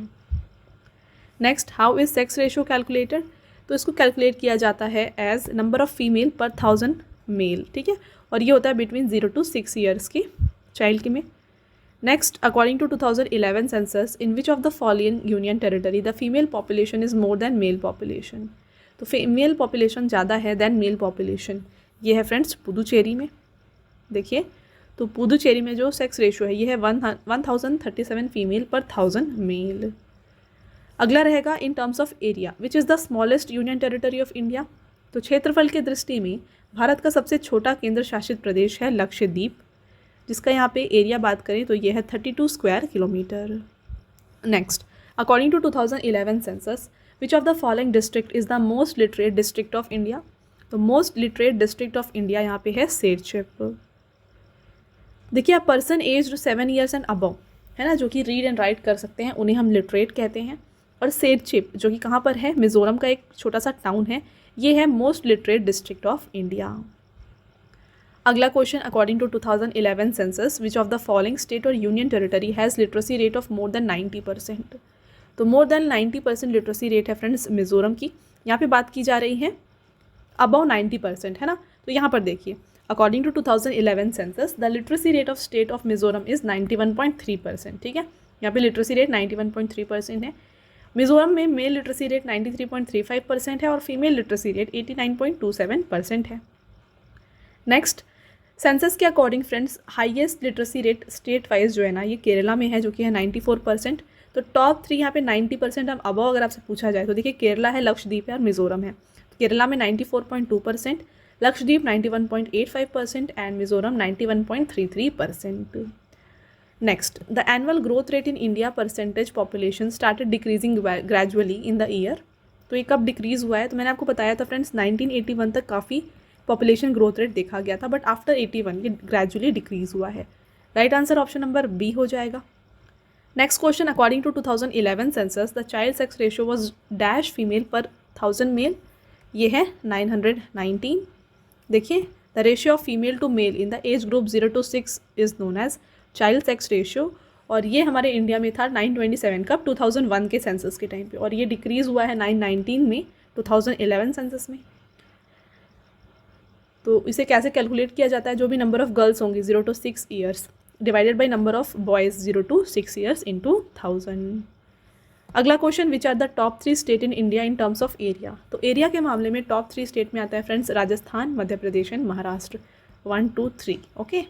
Next, how is sex ratio calculated. तो इसको कैलकुलेट किया जाता है as number of female per 1000 mail, ठीक है, और ये होता है बिटवीन 0 to 6 ईयर्स की चाइल्ड की में। Next, according to 2011 census in which of the following union territory the female population is more than male population. तो फीमेल पॉपुलेशन ज़्यादा है देन मेल पॉपुलेशन, ये है फ्रेंड्स पुदुचेरी में। देखिए तो पुदुचेरी में जो सेक्स रेशियो है ये है 1037 फीमेल पर 1000 मेल। अगला रहेगा इन terms of area which is the smallest union territory of India. तो क्षेत्रफल के दृष्टि में भारत का सबसे छोटा केंद्र शासित प्रदेश है लक्षद्वीप, जिसका यहाँ पे एरिया बात करें तो ये है 32 square kilometre. Next, according to 2011 census which of the following district is the most literate district of India. तो most literate district of India यहाँ पे है सेरचिप। देखिए आप person aged 7 years and above है ना, जो कि रीड एंड राइट कर सकते हैं, उन्हें हम लिटरेट कहते हैं। और सेरचिप जो कि कहाँ पर है, मिज़ोरम का एक छोटा सा टाउन है, ये है most literate district of India. अगला question, according to 2011 census which of the following state और union territory has literacy rate of more than 90%। तो मोर देन 90% लिटरेसी रेट है फ्रेंड्स मिज़ोरम की। यहाँ पे बात की जा रही है अबव 90% है ना। तो यहाँ पर देखिए according to 2011 census the literacy rate of state of Mizoram is 91.3%, ठीक है, यहाँ पे लिटरेसी रेट 91.3% है। मिज़ोरम में मेल लिटरेसी रेट 93.35% है और फीमेल लिटरेसी रेट 89.27% है। नेक्स्ट, सेंसस के according friends highest literacy rate state wise जो है ना ये केरला में है, जो कि है 94%। तो टॉप 3 यहाँ पे 90% अब अबव अगर आपसे पूछा जाए तो देखिए केरला है, लक्षद्वीप है और मिज़ोरम है। तो केरला में 94.2%, Lakshadweep 91.85% and Mizoram 91.33%। Next, the annual growth rate in India percentage population started decreasing gradually in the year. तो ये कब डिक्रीज़ हुआ है, तो मैंने आपको बताया था फ्रेंड्स 1981 तक काफ़ी पॉपुलेशन ग्रोथ रेट देखा गया था, बट आफ्टर 81 ये ग्रेजुअली डिक्रीज हुआ है। Right answer option number B हो जाएगा। Next question, according to 2011 census the child sex ratio was dash female per 1000 male, ये है 919। देखिए the ratio of female to male in the age group 0 to 6 is known as child sex ratio, और ये हमारे India में था 927 कब 2001 के सेंसस के टाइम पे, और ये डिक्रीज हुआ है 919 में 2011 सेंसस में। तो इसे कैसे कैलकुलेट किया जाता है, जो भी नंबर ऑफ गर्ल्स होंगी 0 to 6 years divided by number of boys 0 to 6 years into 1000। अगला question, which are the top 3 state in India in terms of area. तो एरिया के मामले में टॉप 3 स्टेट में आता है friends Rajasthan, Madhya Pradesh and Maharashtra, 1 2 3। Okay,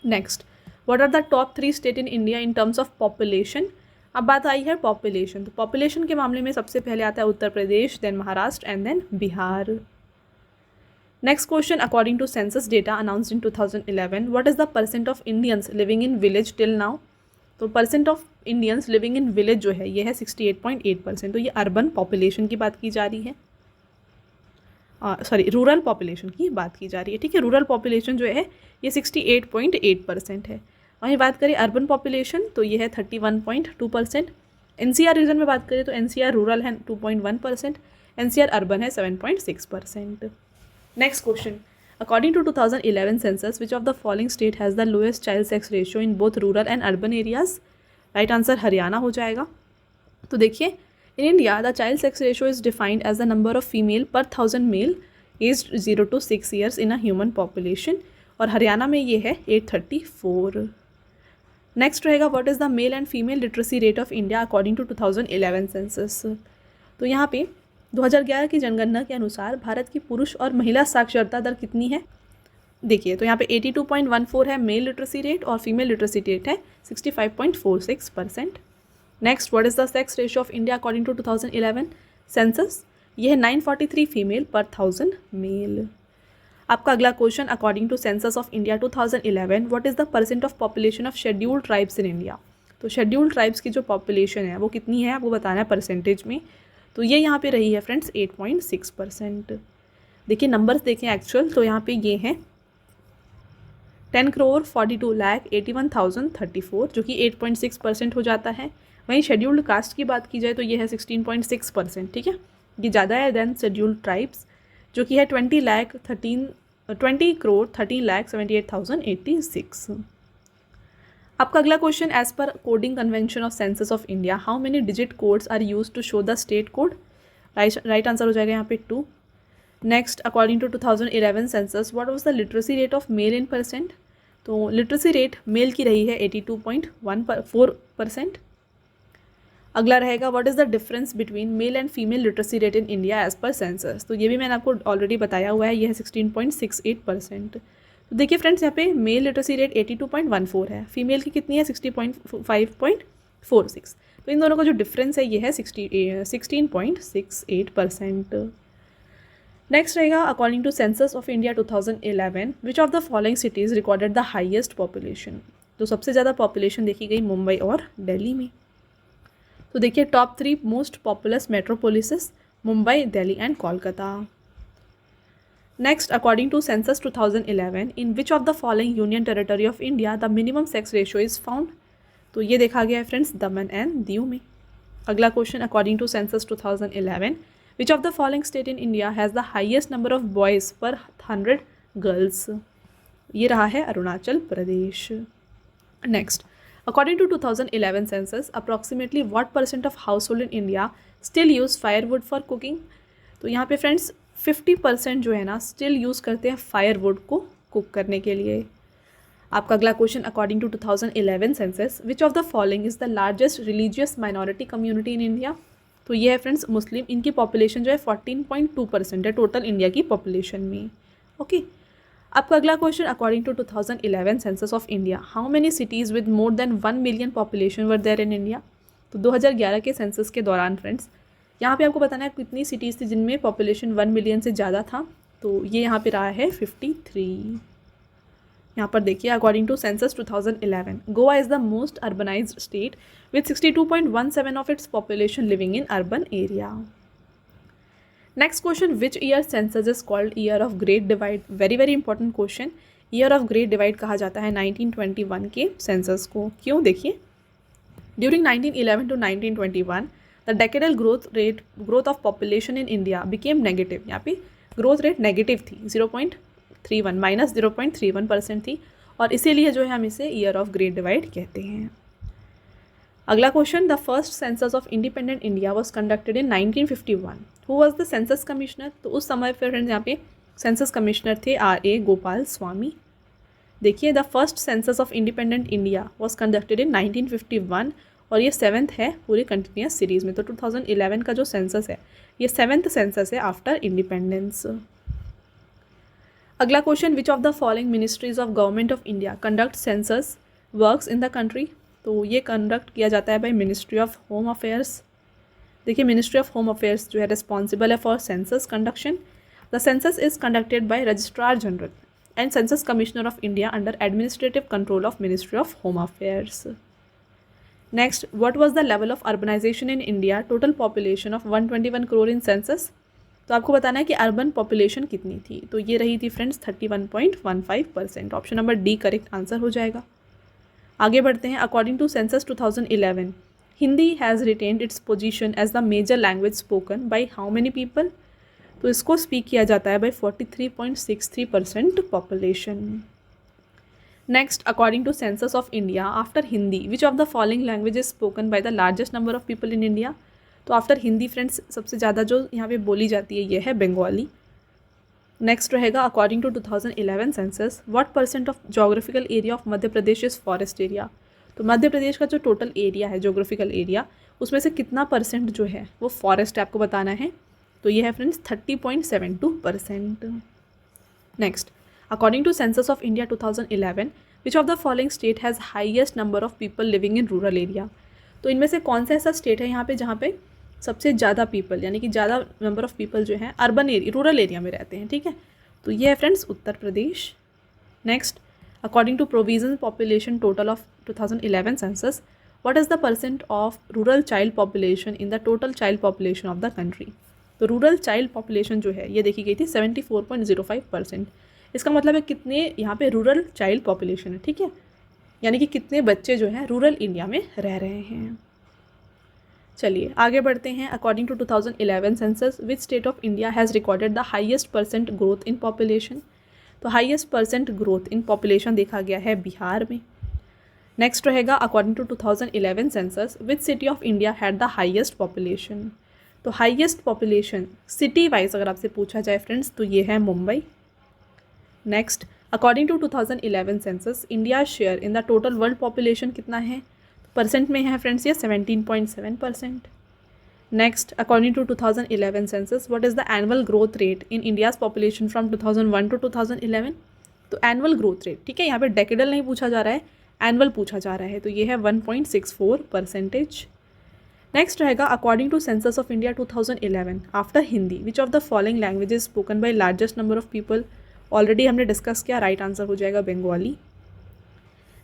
next, what are the top 3 state in India in terms of population. अब बात आई है पॉपुलेशन, तो पॉपुलेशन के मामले में सबसे पहले आता है Uttar Pradesh, then Maharashtra and then Bihar. Next question, according to census data announced in 2011 what is the percent of Indians living in village till now. तो percent of Indians living in village जो है ये है 68.8%। तो ये अर्बन पॉपुलेशन की बात की जा रही है, सॉरी रूरल पॉपुलेशन की बात की जा रही है, ठीक है। रूरल पॉपुलेशन जो है ये 68.8% है। वहीं बात करें अर्बन पॉपुलेशन तो ये है 31.2%। एनसीआर रीजन में बात करें तो एनसीआर रूरल है 2.1%, एनसीआर अर्बन है 7.6%। Next question, according to 2011 census which of the following state has the lowest child sex ratio in both rural and urban areas. Right answer Haryana हो जाएगा। तो देखिए, in India the child sex ratio is defined as the number of female per 1000 male as 0 to 6 years in a human population, और हरियाणा में ये है 834। Next रहेगा, what is the mail and female literacy rate of India according to 2011 census. तो यहाँ पे 2011 की जनगणना के अनुसार भारत की पुरुष और महिला साक्षरता दर कितनी है। देखिए, तो यहाँ पे 82.14 है मेल लिटरेसी रेट और फीमेल लिटरेसी रेट है 65.46%। Next, what is the sex ratio of India according to 2011 census, ये है 943 फीमेल पर 1000 मेल। आपका अगला question, according to census of India 2011 what is the percent of population of scheduled tribes in India. तो scheduled tribes की जो population है वो कितनी है आपको बताना है परसेंटेज में। तो ये यहाँ पे रही है फ्रेंड्स 8.6%। देखिए नंबर्स देखें एक्चुअल, तो यहाँ पे ये हैं 10,42,81,034 जो कि 8.6% हो जाता है। वहीं शेड्यूल्ड कास्ट की बात की जाए तो ये है 16.6%, ठीक है। ये ज़्यादा है देन शेड्यूल्ड ट्राइब्स जो कि है 20,13,78,086। आपका अगला question, as per coding convention of census of India how many digit codes are use to show the state code. Right answer हो जाएगा यहाँ पे 2। Next, according to 2011 census what was the literacy rate of male in percent. तो literacy rate male की रही है 82.14%। अगला रहेगा, what is the difference between male and female literacy rate in India as per census. तो ये भी मैंने आपको ऑलरेडी बताया हुआ है, ये है 16.68%। तो देखिए फ्रेंड्स, यहाँ पे मेल लिटरेसी रेट 82.14 है, फीमेल की कितनी है 60.5.46। तो इन दोनों का जो डिफरेंस है ये है 16.68%। नेक्स्ट रहेगा, according to census of India 2011 which of the following cities recorded the highest population. तो सबसे ज़्यादा पॉपुलेशन देखी गई मुंबई और दिल्ली में। तो देखिए top 3 most populous metropolises Mumbai, Delhi and Kolkata. Next, according to census 2011 in which of the following union territory of India the minimum sex ratio is found. तो ये देखा गया है फ्रेंड्स दमन एंड दीव में। अगला question, according to census 2011 which of the following state in India has the highest number of boys per 100 girls. ये रहा है Arunachal Pradesh. Next, according to 2011 census approximately what percent of household in India still use firewood for cooking. तो यहाँ पे friends 50% जो है ना still use करते हैं फायरवुड को कुक करने के लिए। आपका अगला question, according to 2011 census which of the following is the largest religious minority community in India. तो ये है फ्रेंड्स मुस्लिम, इनकी पॉपुलेशन जो है 14.2% है टोटल इंडिया की पॉपुलेशन में। ओके, आपका अगला question, according to 2011 census of India how many cities with more than 1 million population were there in India. तो 2011 के सेंसस के दौरान फ्रेंड्स यहाँ पे आपको बताना है कितनी सिटीज़ थी जिनमें पॉपुलेशन 1 मिलियन से ज़्यादा था। तो ये यहाँ पे रहा है 53। यहाँ पर देखिए, according to census 2011 Goa is the most urbanized state with 62.17 of its population living in urban area. Next question, which year census is called year of great divide? Very very important question. Year of great divide कहा जाता है 1921 के census को। क्यों? देखिए, during 1911 to 1921 the decadal growth of population in India became negative. यहाँ पे growth rate negative थी, 0.31 माइनस 0.31% थी, और इसीलिए जो है हम इसे ईयर ऑफ ग्रेट डिवाइड कहते हैं। अगला question, the first census of independent India was conducted in 1951। Who was the census commissioner? तो उस समय पर फ्रेंड्स यहाँ पे सेंसस कमिश्नर थे R.A. गोपाल स्वामी। देखिए, the first census of independent India was conducted इन 1951, और ये 7th है पूरी कंटिन्यूस सीरीज में। तो 2011 का जो सेंसस है ये 7th सेंसस है आफ्टर इंडिपेंडेंस। अगला question, which of the following ministries of government of India conduct census works in the country? तो ये कंडक्ट किया जाता है by ministry of home affairs. देखिए, मिनिस्ट्री ऑफ होम अफेयर्स जो है रिस्पॉन्सिबल है for census conduction. The census is conducted by registrar general and census commissioner of India under administrative control of ministry of home affairs. Next, what was the level of urbanization in India? Total population of 121 crore in census. तो आपको बताना है कि urban population कितनी थी। तो ये रही थी friends 31.15%। Option number D correct answer हो जाएगा। आगे बढ़ते हैं। According to census 2011 Hindi has retained its position as the major language spoken by how many people? तो इसको स्पीक किया जाता है by 43.63% population. Next, according to census of India after Hindi which of the following language is spoken by the largest number of people in India? तो after Hindi friends सबसे ज़्यादा जो यहाँ पे बोली जाती है ये है बंगाली। नेक्स्ट रहेगा, according to 2011 census what percent of geographical area of Madhya Pradesh is forest area? तो मध्य प्रदेश का जो टोटल एरिया है जोग्राफिकल एरिया उसमें से कितना परसेंट जो है वो फॉरेस्ट है आपको बताना है। तो ये है friends 30.72%। Next, according to census of India 2011 which of the following state has highest number of people living in rural area? तो इनमें से कौन सा ऐसा स्टेट है यहाँ पे जहाँ पे सबसे ज़्यादा पीपल यानी कि ज़्यादा नंबर ऑफ पीपल जो है अर्बन एरिया रूरल एरिया में रहते हैं? ठीक है, तो ये है friends Uttar Pradesh. Next, according to provision population total of 2011 census what is the percent of rural child population in the total child population of the country? तो रूरल चाइल्ड पॉपुलेशन जो है ये देखी गई थी 74.05%। इसका मतलब है कितने यहाँ पे रूरल चाइल्ड पॉपुलेशन है। ठीक है, यानी कि कितने बच्चे जो हैं रूरल इंडिया में रह रहे हैं। चलिए आगे बढ़ते हैं। According to 2011 census which state of India has recorded the highest percent growth in population? तो highest percent growth in population देखा गया है बिहार में। नेक्स्ट रहेगा, according to 2011 census which city of India had the highest population? तो highest population city wise अगर आपसे पूछा जाए फ्रेंड्स तो ये है Mumbai. Next, according to 2011 census India share in the total world population कितना है? परसेंट में है फ्रेंड्स ये 17.7%। Next, according to 2011 census what is the annual growth rate in India's population from 2001 to 2011? तो एनुअल ग्रोथ रेट, ठीक है, यहाँ पे डेकेडल नहीं पूछा जा रहा है, एनुअल पूछा जा रहा है, तो ये है 1.64%। नेक्स्ट रहेगा, according to census of India 2011 after Hindi which of the following languages spoken by largest number of people? Already हमने डिस्कस किया, राइट आंसर हो जाएगा बंगाली।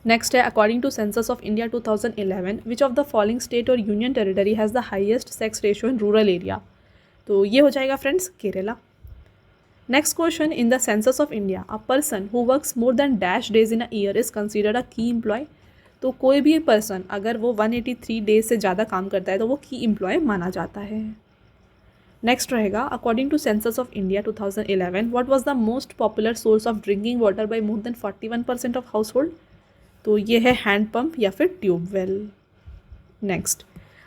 नेक्स्ट है, according to census of India 2011 which of the following state और union territory has the highest sex ratio in rural area? तो ये हो जाएगा friends Kerala. Next question, in the census of India a person who works more than dash days in a year is considered a की employ? तो कोई भी person अगर वो 183 डेज से ज़्यादा काम करता है तो वो की एम्प्लॉय माना जाता है। नेक्स्ट रहेगा, according to census of India 2011 what was the most popular source of drinking water by more than 41% of household? तो ये है हैंड पंप या फिर tubewell. Next,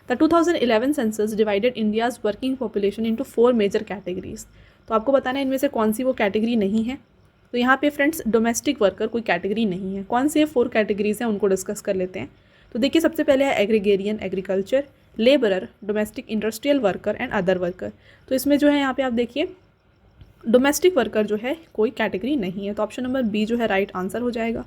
the 2011 census divided India's working population into 4 major categories. तो आपको बताना है इनमें से कौन सी वो कैटेगरी नहीं है। तो यहाँ पे फ्रेंड्स डोमेस्टिक वर्कर कोई कैटेगरी नहीं है। कौन सी 4 कैटेगरीज हैं उनको डिस्कस कर लेते हैं। तो देखिए, सबसे पहले है agrarian agriculture, labourer, domestic industrial worker and other worker. तो इसमें जो है यहाँ पे आप देखिए डोमेस्टिक वर्कर जो है कोई कैटेगरी नहीं है, तो ऑप्शन नंबर बी जो है राइट आंसर हो जाएगा।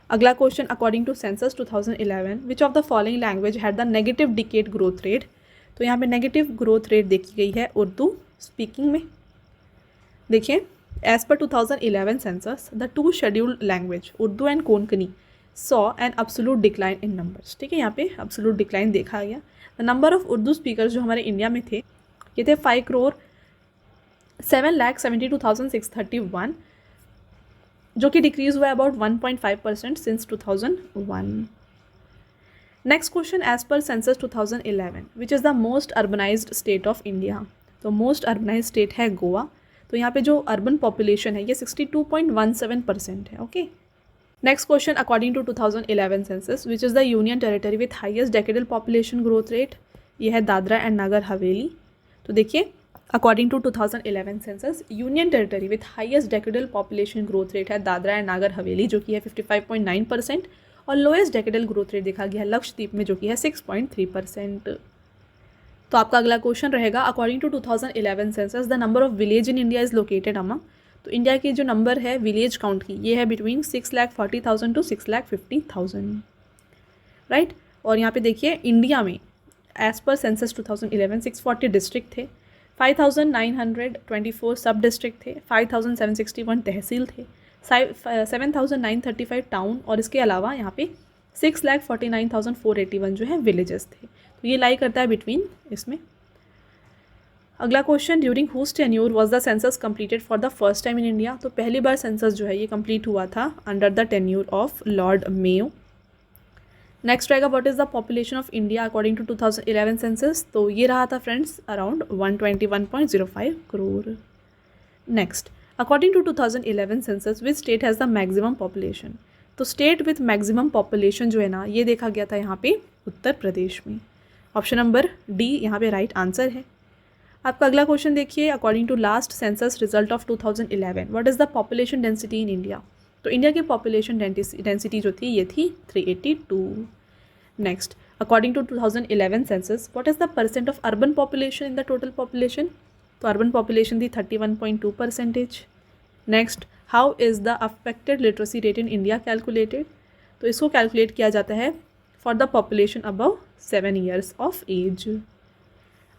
अगला question, according to census 2011 which of the following language had the negative decade growth rate? तो यहाँ पे नेगेटिव ग्रोथ रेट देखी गई है उर्दू स्पीकिंग में। देखिए, as per 2011 census the 2 scheduled language Urdu and Konkani saw an absolute decline in numbers. ठीक है, यहाँ पे अब्सोल्यूट डिक्लाइन देखा गया। The number of Urdu speakers जो हमारे इंडिया में थे ये थे 5 करोड़ 7,72,631, जो कि डिक्रीज हुआ है about 1.5% since 2001. Next question, as per census 2011 which is the most urbanized state of India. तो मोस्ट अर्बनाइज्ड स्टेट है गोवा. तो यहाँ पे जो अर्बन पॉपुलेशन है ये 62.17% है. Okay. Next question, according to 2011 census which is the union territory with highest decadal population growth rate. ये है दादरा एंड नगर हवेली. तो देखिए, according to 2011 census union territory with highest decadal population growth rate है Dadra and Nagar Haveli, जो कि है 55.9%. और लोएस्ट डेकेडल ग्रोथ रेट देखा गया है लक्षद्वीप में, जो कि है 6.3%. तो आपका अगला क्वेश्चन रहेगा, according to 2011 census the number of village in India is located among. तो इंडिया की जो नंबर है विलेज काउंट की, ये है बिटवीन 6,40,000 टू 6,50,000. राइट. और यहाँ पे देखिए, इंडिया में एज पर सेंसस 2011 640 डिस्ट्रिक्ट थे, 5,924 सब डिस्ट्रिक्ट थे, 5,761 तहसील थे, 7,935 टाउन, और इसके अलावा यहाँ पे 6,49,481 जो है विलेजेस थे. तो ये लाई करता है बिटवीन इसमें. अगला question, during whose tenure was the census completed for the first time in India. तो पहली बार सेंसस जो है ये कंप्लीट हुआ था under the tenure of Lord Mayo. Next रहेगा, what is the population of India according to 2011 census. तो ये रहा था friends around 121.05 crore. Next, according to 2011 census which state has the maximum population. तो स्टेट विथ मैक्सिमम पॉपुलेशन जो है ना, ये देखा गया था यहाँ पे उत्तर प्रदेश में. ऑप्शन नंबर डी यहाँ पे राइट आंसर है. आपका अगला क्वेश्चन देखिए, according to last census result of 2011 what is the population density in India. तो इंडिया की पॉपुलेशन डेंसिटी जो थी ये थी 382. Next, according to 2011 census what is the percent of urban population in the total population. तो urban population थी 31.2%. Next, how is the affected literacy rate in India calculated. तो इसको कैलकुलेट किया जाता है for the population above 7 years of age.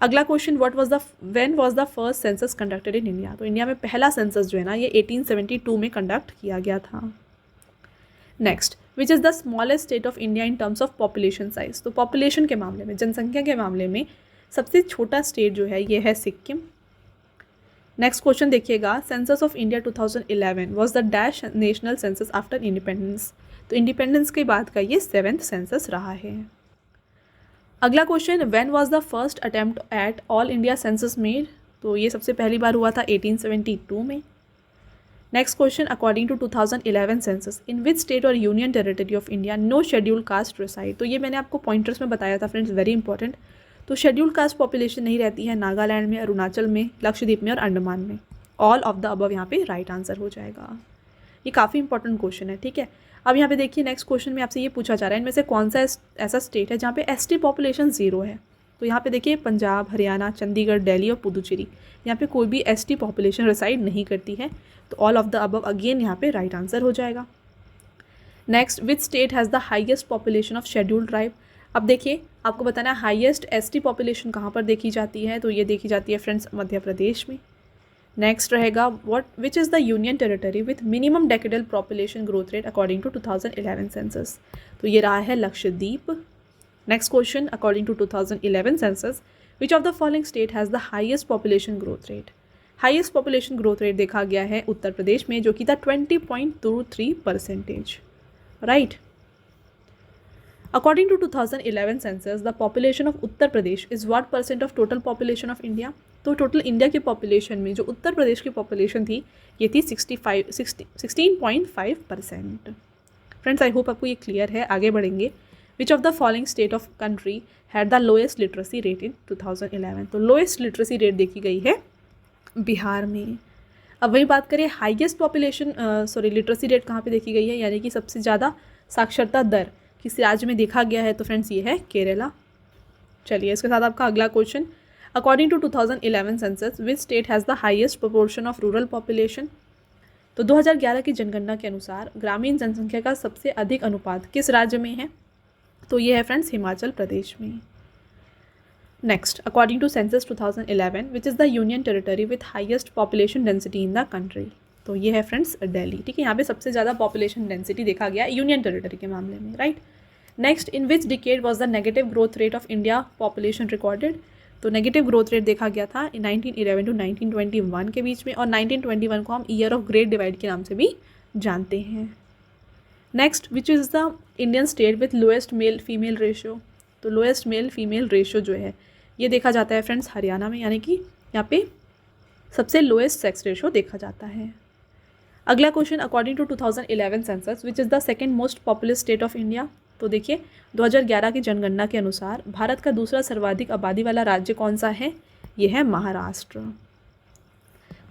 अगला question, when was the first census conducted in India. तो India में पहला सेंसस जो है ना ये 1872 में कंडक्ट किया गया था. Next, which is the smallest state of India in terms of population size. तो पॉपुलेशन के मामले में, जनसंख्या के मामले में सबसे छोटा स्टेट जो है ये है सिक्किम. नेक्स्ट क्वेश्चन देखिएगा, census of India 2011 was the dash national census after independence. तो इंडिपेंडेंस के बाद का ये 7th सेंसस रहा है. अगला question, when was the first attempt at all India census made. तो ये सबसे पहली बार हुआ था 1872 में. Next question, according to 2011 census in which state और union territory of India no schedule caste reside. तो ये मैंने आपको पॉइंटर्स में बताया था फ्रेंड्स, वेरी इंपॉर्टेंट. तो शेड्यूल कास्ट पॉपुलेशन नहीं रहती है नागालैंड में, अरुणाचल में, लक्षद्वीप में और अंडमान में. ऑल ऑफ द अबव यहाँ पे राइट आंसर हो जाएगा. ये काफ़ी इंपॉर्टेंट क्वेश्चन है. ठीक है, अब यहाँ पे देखिए, नेक्स्ट क्वेश्चन में आपसे ये पूछा जा रहा है इनमें से कौन सा ऐसा स्टेट है जहाँ पे एसटी पॉपुलेशन 0 है. तो यहाँ पे देखिए, पंजाब, हरियाणा, चंडीगढ़, दिल्ली और पुदुचेरी, यहाँ पे कोई भी एसटी पॉपुलेशन रिसाइड नहीं करती है. तो all of the above again यहाँ पे राइट आंसर हो जाएगा. Next, which state has the highest population of scheduled tribe. अब देखिए, आपको बताना है हाईएस्ट एसटी पॉपुलेशन कहाँ पर देखी जाती है. तो ये देखी जाती है फ्रेंड्स मध्य प्रदेश में. नेक्स्ट रहेगा, which is the union territory with minimum decadal population growth rate according to 2011 census. तो ये रहा है Lakshadweep. Next question, according to 2011 census which of the following state has the highest population growth rate. Highest population growth rate देखा गया है उत्तर प्रदेश में, जो कि था 20.23%. Right. According to 2011 census the population of Uttar Pradesh is what percent of total population of India. तो total India की population में जो उत्तर प्रदेश की पॉपुलेशन थी ये थी 16.5%. फ्रेंड्स, आई होप आपको ये क्लियर है. आगे बढ़ेंगे. विच of the following state of country had the lowest literacy rate इन 2011. तो लोएस्ट लिटरेसी रेट देखी गई है बिहार में. अब वही बात करें हाईएस्ट पॉपुलेशन लिटरेसी रेट कहाँ पे देखी गई है, यानी कि सबसे ज़्यादा साक्षरता दर किस राज्य में देखा गया है. तो फ्रेंड्स ये है केरला. चलिए, इसके साथ आपका अगला question, according to 2011 census which state has the highest proportion of rural population. तो 2011 की जनगणना के अनुसार ग्रामीण जनसंख्या का सबसे अधिक अनुपात किस राज्य में है. तो ये है फ्रेंड्स हिमाचल प्रदेश में. Next, according to census 2011 which is the union territory with highest population density in the country. तो ये है फ्रेंड्स दिल्ली. ठीक है, यहाँ पे सबसे ज़्यादा पॉपुलेशन डेंसिटी देखा गया यूनियन टेरिटरी के मामले में. Right. Next, in which decade was the negative growth rate of India population recorded. तो नेगेटिव ग्रोथ रेट देखा गया था 1911 टू 1921 के बीच में, और 1921 को हम ईयर ऑफ ग्रेट डिवाइड के नाम से भी जानते हैं। Next, which is the Indian state with lowest male female ratio. तो लोएस्ट मेल फीमेल रेशियो जो है ये देखा जाता है फ्रेंड्स हरियाणा में, यानी कि यहाँ पे सबसे लोएस्ट सेक्स रेशियो देखा जाता है। अगला question, according to 2011 census which is the second most populous state of India. तो देखिए 2011 की जनगणना के अनुसार भारत का दूसरा सर्वाधिक आबादी वाला राज्य कौन सा है, ये है Maharashtra.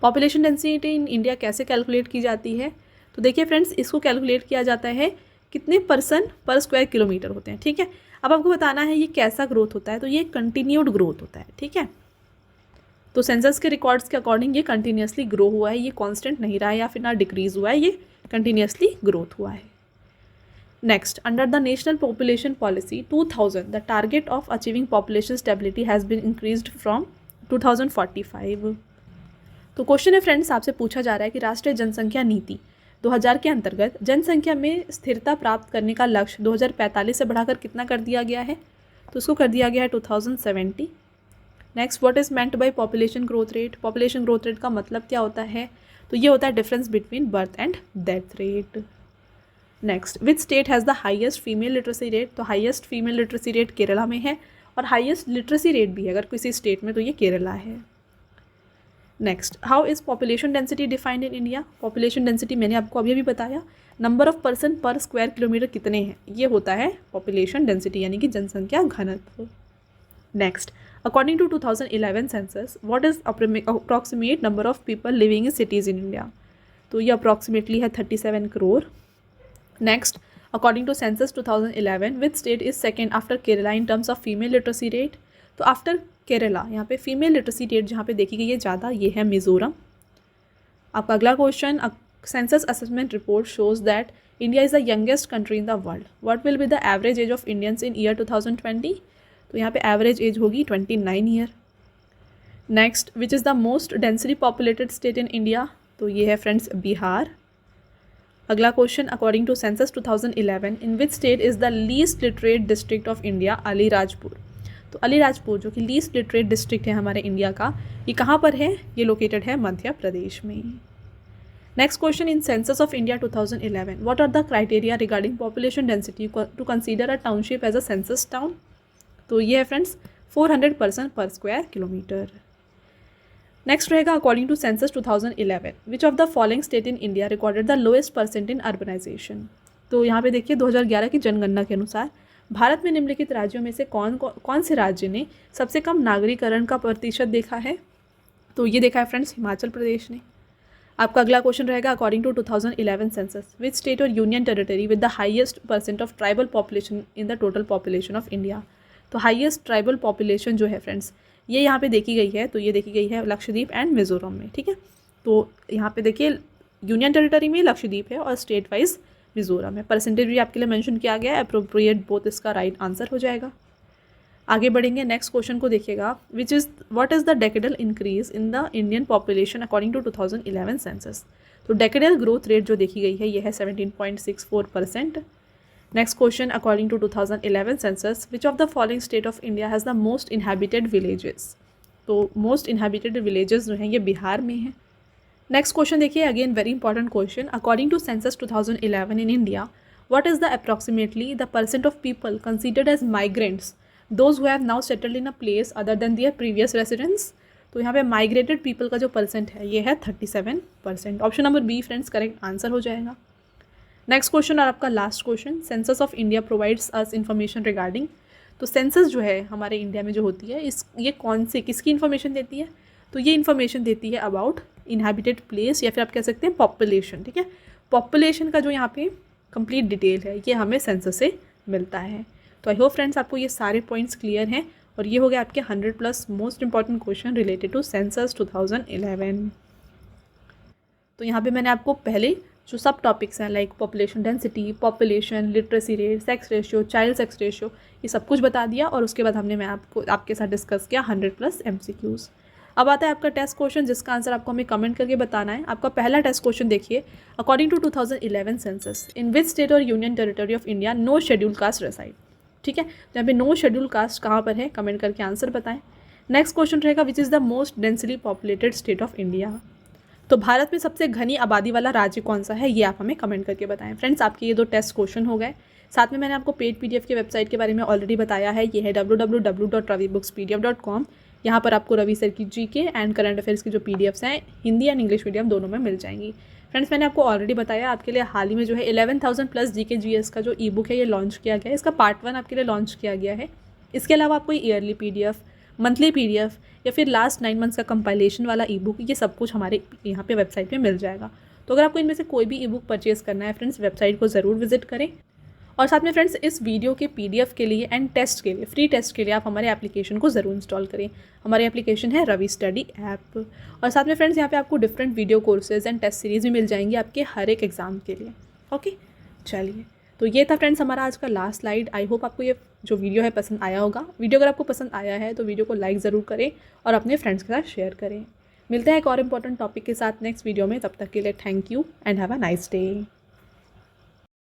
Population density in India कैसे कैलकुलेट की जाती है। तो देखिए फ्रेंड्स, इसको कैलकुलेट किया जाता है कितने पर्सन पर स्क्वायर किलोमीटर होते हैं, ठीक है। अब आपको बताना है ये कैसा ग्रोथ होता है, तो ये कंटिन्यूड ग्रोथ होता है, ठीक है। तो सेंसस के रिकॉर्ड्स के अकॉर्डिंग ये कंटिन्यूसली ग्रो हुआ है, ये कांस्टेंट नहीं रहा है या फिर ना डिक्रीज हुआ है, ये कंटिन्यूसली ग्रोथ हुआ है। Next, under the national population policy 2000 the target of achieving population stability has been increased from 2045। तो क्वेश्चन है फ्रेंड्स, आपसे पूछा जा रहा है कि राष्ट्रीय जनसंख्या नीति 2000 के अंतर्गत जनसंख्या में स्थिरता प्राप्त करने का लक्ष्य 2045 से बढ़ाकर कितना कर दिया गया है, तो उसको कर दिया गया है 2070। Next, what is meant by population growth rate. Population growth rate का मतलब क्या होता है, तो ये होता है difference between birth and death rate. Next, which state has the highest female literacy rate. तो highest female literacy rate Kerala में है, और हाईएस्ट लिटरेसी रेट भी है अगर किसी स्टेट में तो ये केरला है। Next, how is population density defined in India. Population density मैंने आपको अभी बताया, number of person per square kilometre कितने हैं, ये होता है पॉपुलेशन डेंसिटी यानी कि जनसंख्या घनत्व। Next, according to 2011 census what is approximate number of people living in cities in India. तो ये अप्रॉक्सीमेटली है 37 crore. Next, according to census 2011 which state is second after Kerala in terms of female literacy rate. तो after Kerala यहाँ पे female literacy rate जहाँ पे देखी गई है ज़्यादा, ये है मिजोरम। आपका अगला question, census assessment report shows that India is the youngest country in the world, what will be the average age of Indians in year 2020। तो यहाँ पे एवरेज एज होगी 29 year. Next, which is the most densely populated state in India. तो ये है friends Bihar. अगला question, according to census 2011 in which state is the least literate district of India, Alirajpur. तो अलीराजपुर जो कि लीस्ट लिटरेट डिस्ट्रिक्ट है हमारे इंडिया का, ये कहाँ पर है, ये लोकेटेड है मध्य प्रदेश में। Next question, in census of India 2011 what are the criteria regarding population density to consider a township as a census town. तो ये है friends 400 person per square kilometre. Next रहेगा, according to census 2011 which of the following state in India recorded the lowest percent in urbanization. तो यहाँ पे देखिए 2011 की जनगणना के अनुसार भारत में निम्नलिखित राज्यों में से कौन से राज्य ने सबसे कम नागरीकरण का प्रतिशत देखा है। तो ये देखा है फ्रेंड्स हिमाचल प्रदेश ने। आपका अगला क्वेश्चन रहेगा, according to 2011 census which state और union territory with the highest percent of tribal population in the total population of India. तो हाईएस्ट ट्राइबल पॉपुलेशन जो है फ्रेंड्स ये यहाँ पे देखी गई है, तो ये देखी गई है लक्षद्वीप एंड मिजोरम में, ठीक है। तो यहाँ पे देखिए यूनियन टेरिटरी में लक्षद्वीप है और स्टेट वाइज मिजोरम है। परसेंटेज भी आपके लिए मेंशन किया गया है, अप्रोप्रिएट बोथ इसका राइट आंसर हो जाएगा। आगे बढ़ेंगे, नेक्स्ट क्वेश्चन को देखिएगा, which is what is the decadal increase in the Indian population according to 2011 census. तो डेकेडल ग्रोथ रेट जो देखी गई है ये है 17.64%। Next question, according to 2011 census which of the following state of India has the most inhabited villages. तो मोस्ट inhabited विलेजेस जो हैं ये बिहार में हैं। नेक्स्ट क्वेश्चन देखिए, again very important question, according to census 2011 in India what is the approximately the percent of people considered as migrants those who have now settled in a place other than their previous residence. तो यहाँ पे migrated people का जो percent है ये है 37%। Option number be friends correct answer हो जाएगा। नेक्स्ट क्वेश्चन और आपका last question, census of India provides us information regarding. तो सेंसस जो है हमारे इंडिया में जो होती है ये कौन से किसकी इन्फॉर्मेशन देती है, तो ये इन्फॉर्मेशन देती है अबाउट इनहैबिटेड प्लेस या फिर आप कह सकते हैं पॉपुलेशन, ठीक है। पॉपुलेशन का जो यहाँ पे कंप्लीट डिटेल है ये हमें सेंसस से मिलता है। तो आई होप फ्रेंड्स आपको ये सारे पॉइंट्स क्लियर हैं और ये हो गया आपके 100+ most important question related to census 2011। तो यहाँ पे मैंने आपको पहले जो सब टॉपिक्स हैं like population density, population, literacy rate, sex ratio, child sex ratio, ये सब कुछ बता दिया और उसके बाद हमने आपके साथ डिस्कस किया 100+ MCQs। अब आता है आपका टेस्ट क्वेश्चन जिसका आंसर आपको हमें कमेंट करके बताना है। आपका पहला टेस्ट क्वेश्चन देखिए, according to 2011 census in which state और union territory of India no schedule caste reside. ठीक है, तो यहाँ पे नो शेड्यूल कास्ट कहाँ पर है, कमेंट करके आंसर बताएं। नेक्स्ट क्वेश्चन रहेगा which is the most densely populated state of India. तो भारत में सबसे घनी आबादी वाला राज्य कौन सा है, ये आप हमें कमेंट करके बताएं। फ्रेंड्स, आपके ये 2 टेस्ट क्वेश्चन हो गए। साथ में मैंने आपको पेड पीडीएफ की वेबसाइट के बारे में ऑलरेडी बताया है, ये है www.ravibookspdf.com। यहाँ पर आपको रवि सर की जीके एंड करंट अफेयर्स की जो पीडीएफ्स हैं हिंदी एंड इंग्लिश मीडियम दोनों में मिल जाएंगी। फ्रेंड्स, मैंने आपको ऑलरेडी बताया आपके लिए हाल ही में जो है 11,000 प्लस जीके जीएस का जो ई बुक है ये लॉन्च किया गया है। इसका पार्ट 1 आपके लिए लॉन्च किया गया है। इसके अलावा आपको ईयरली पीडीएफ, मंथली पीडीएफ या फिर लास्ट 9 मंथ्स का कंपाइलेशन वाला ई बुक, ये सब कुछ हमारे यहाँ पे वेबसाइट पे मिल जाएगा। तो अगर आपको इनमें से कोई भी ई बुक परचेज़ करना है फ्रेंड्स, वेबसाइट को ज़रूर विजिट करें। और साथ में फ्रेंड्स, इस वीडियो के पीडीएफ के लिए एंड टेस्ट के लिए, फ्री टेस्ट के लिए आप हमारे एप्लीकेशन को ज़रूर इंस्टॉल करें। हमारी एप्लीकेशन है रवि स्टडी ऐप। और साथ में फ्रेंड्स, यहाँ पे आपको different video courses and test series भी मिल जाएंगी आपके हर एक एग्ज़ाम के लिए। ओके, चलिए, तो ये था फ्रेंड्स हमारा आज का लास्ट स्लाइड। आई होप आपको ये जो वीडियो है पसंद आया होगा। वीडियो अगर आपको पसंद आया है तो वीडियो को लाइक ज़रूर करें और अपने फ्रेंड्स के साथ शेयर करें। मिलते हैं एक और इम्पॉर्टेंट टॉपिक के साथ नेक्स्ट वीडियो में। तब तक के लिए thank you and have a nice day.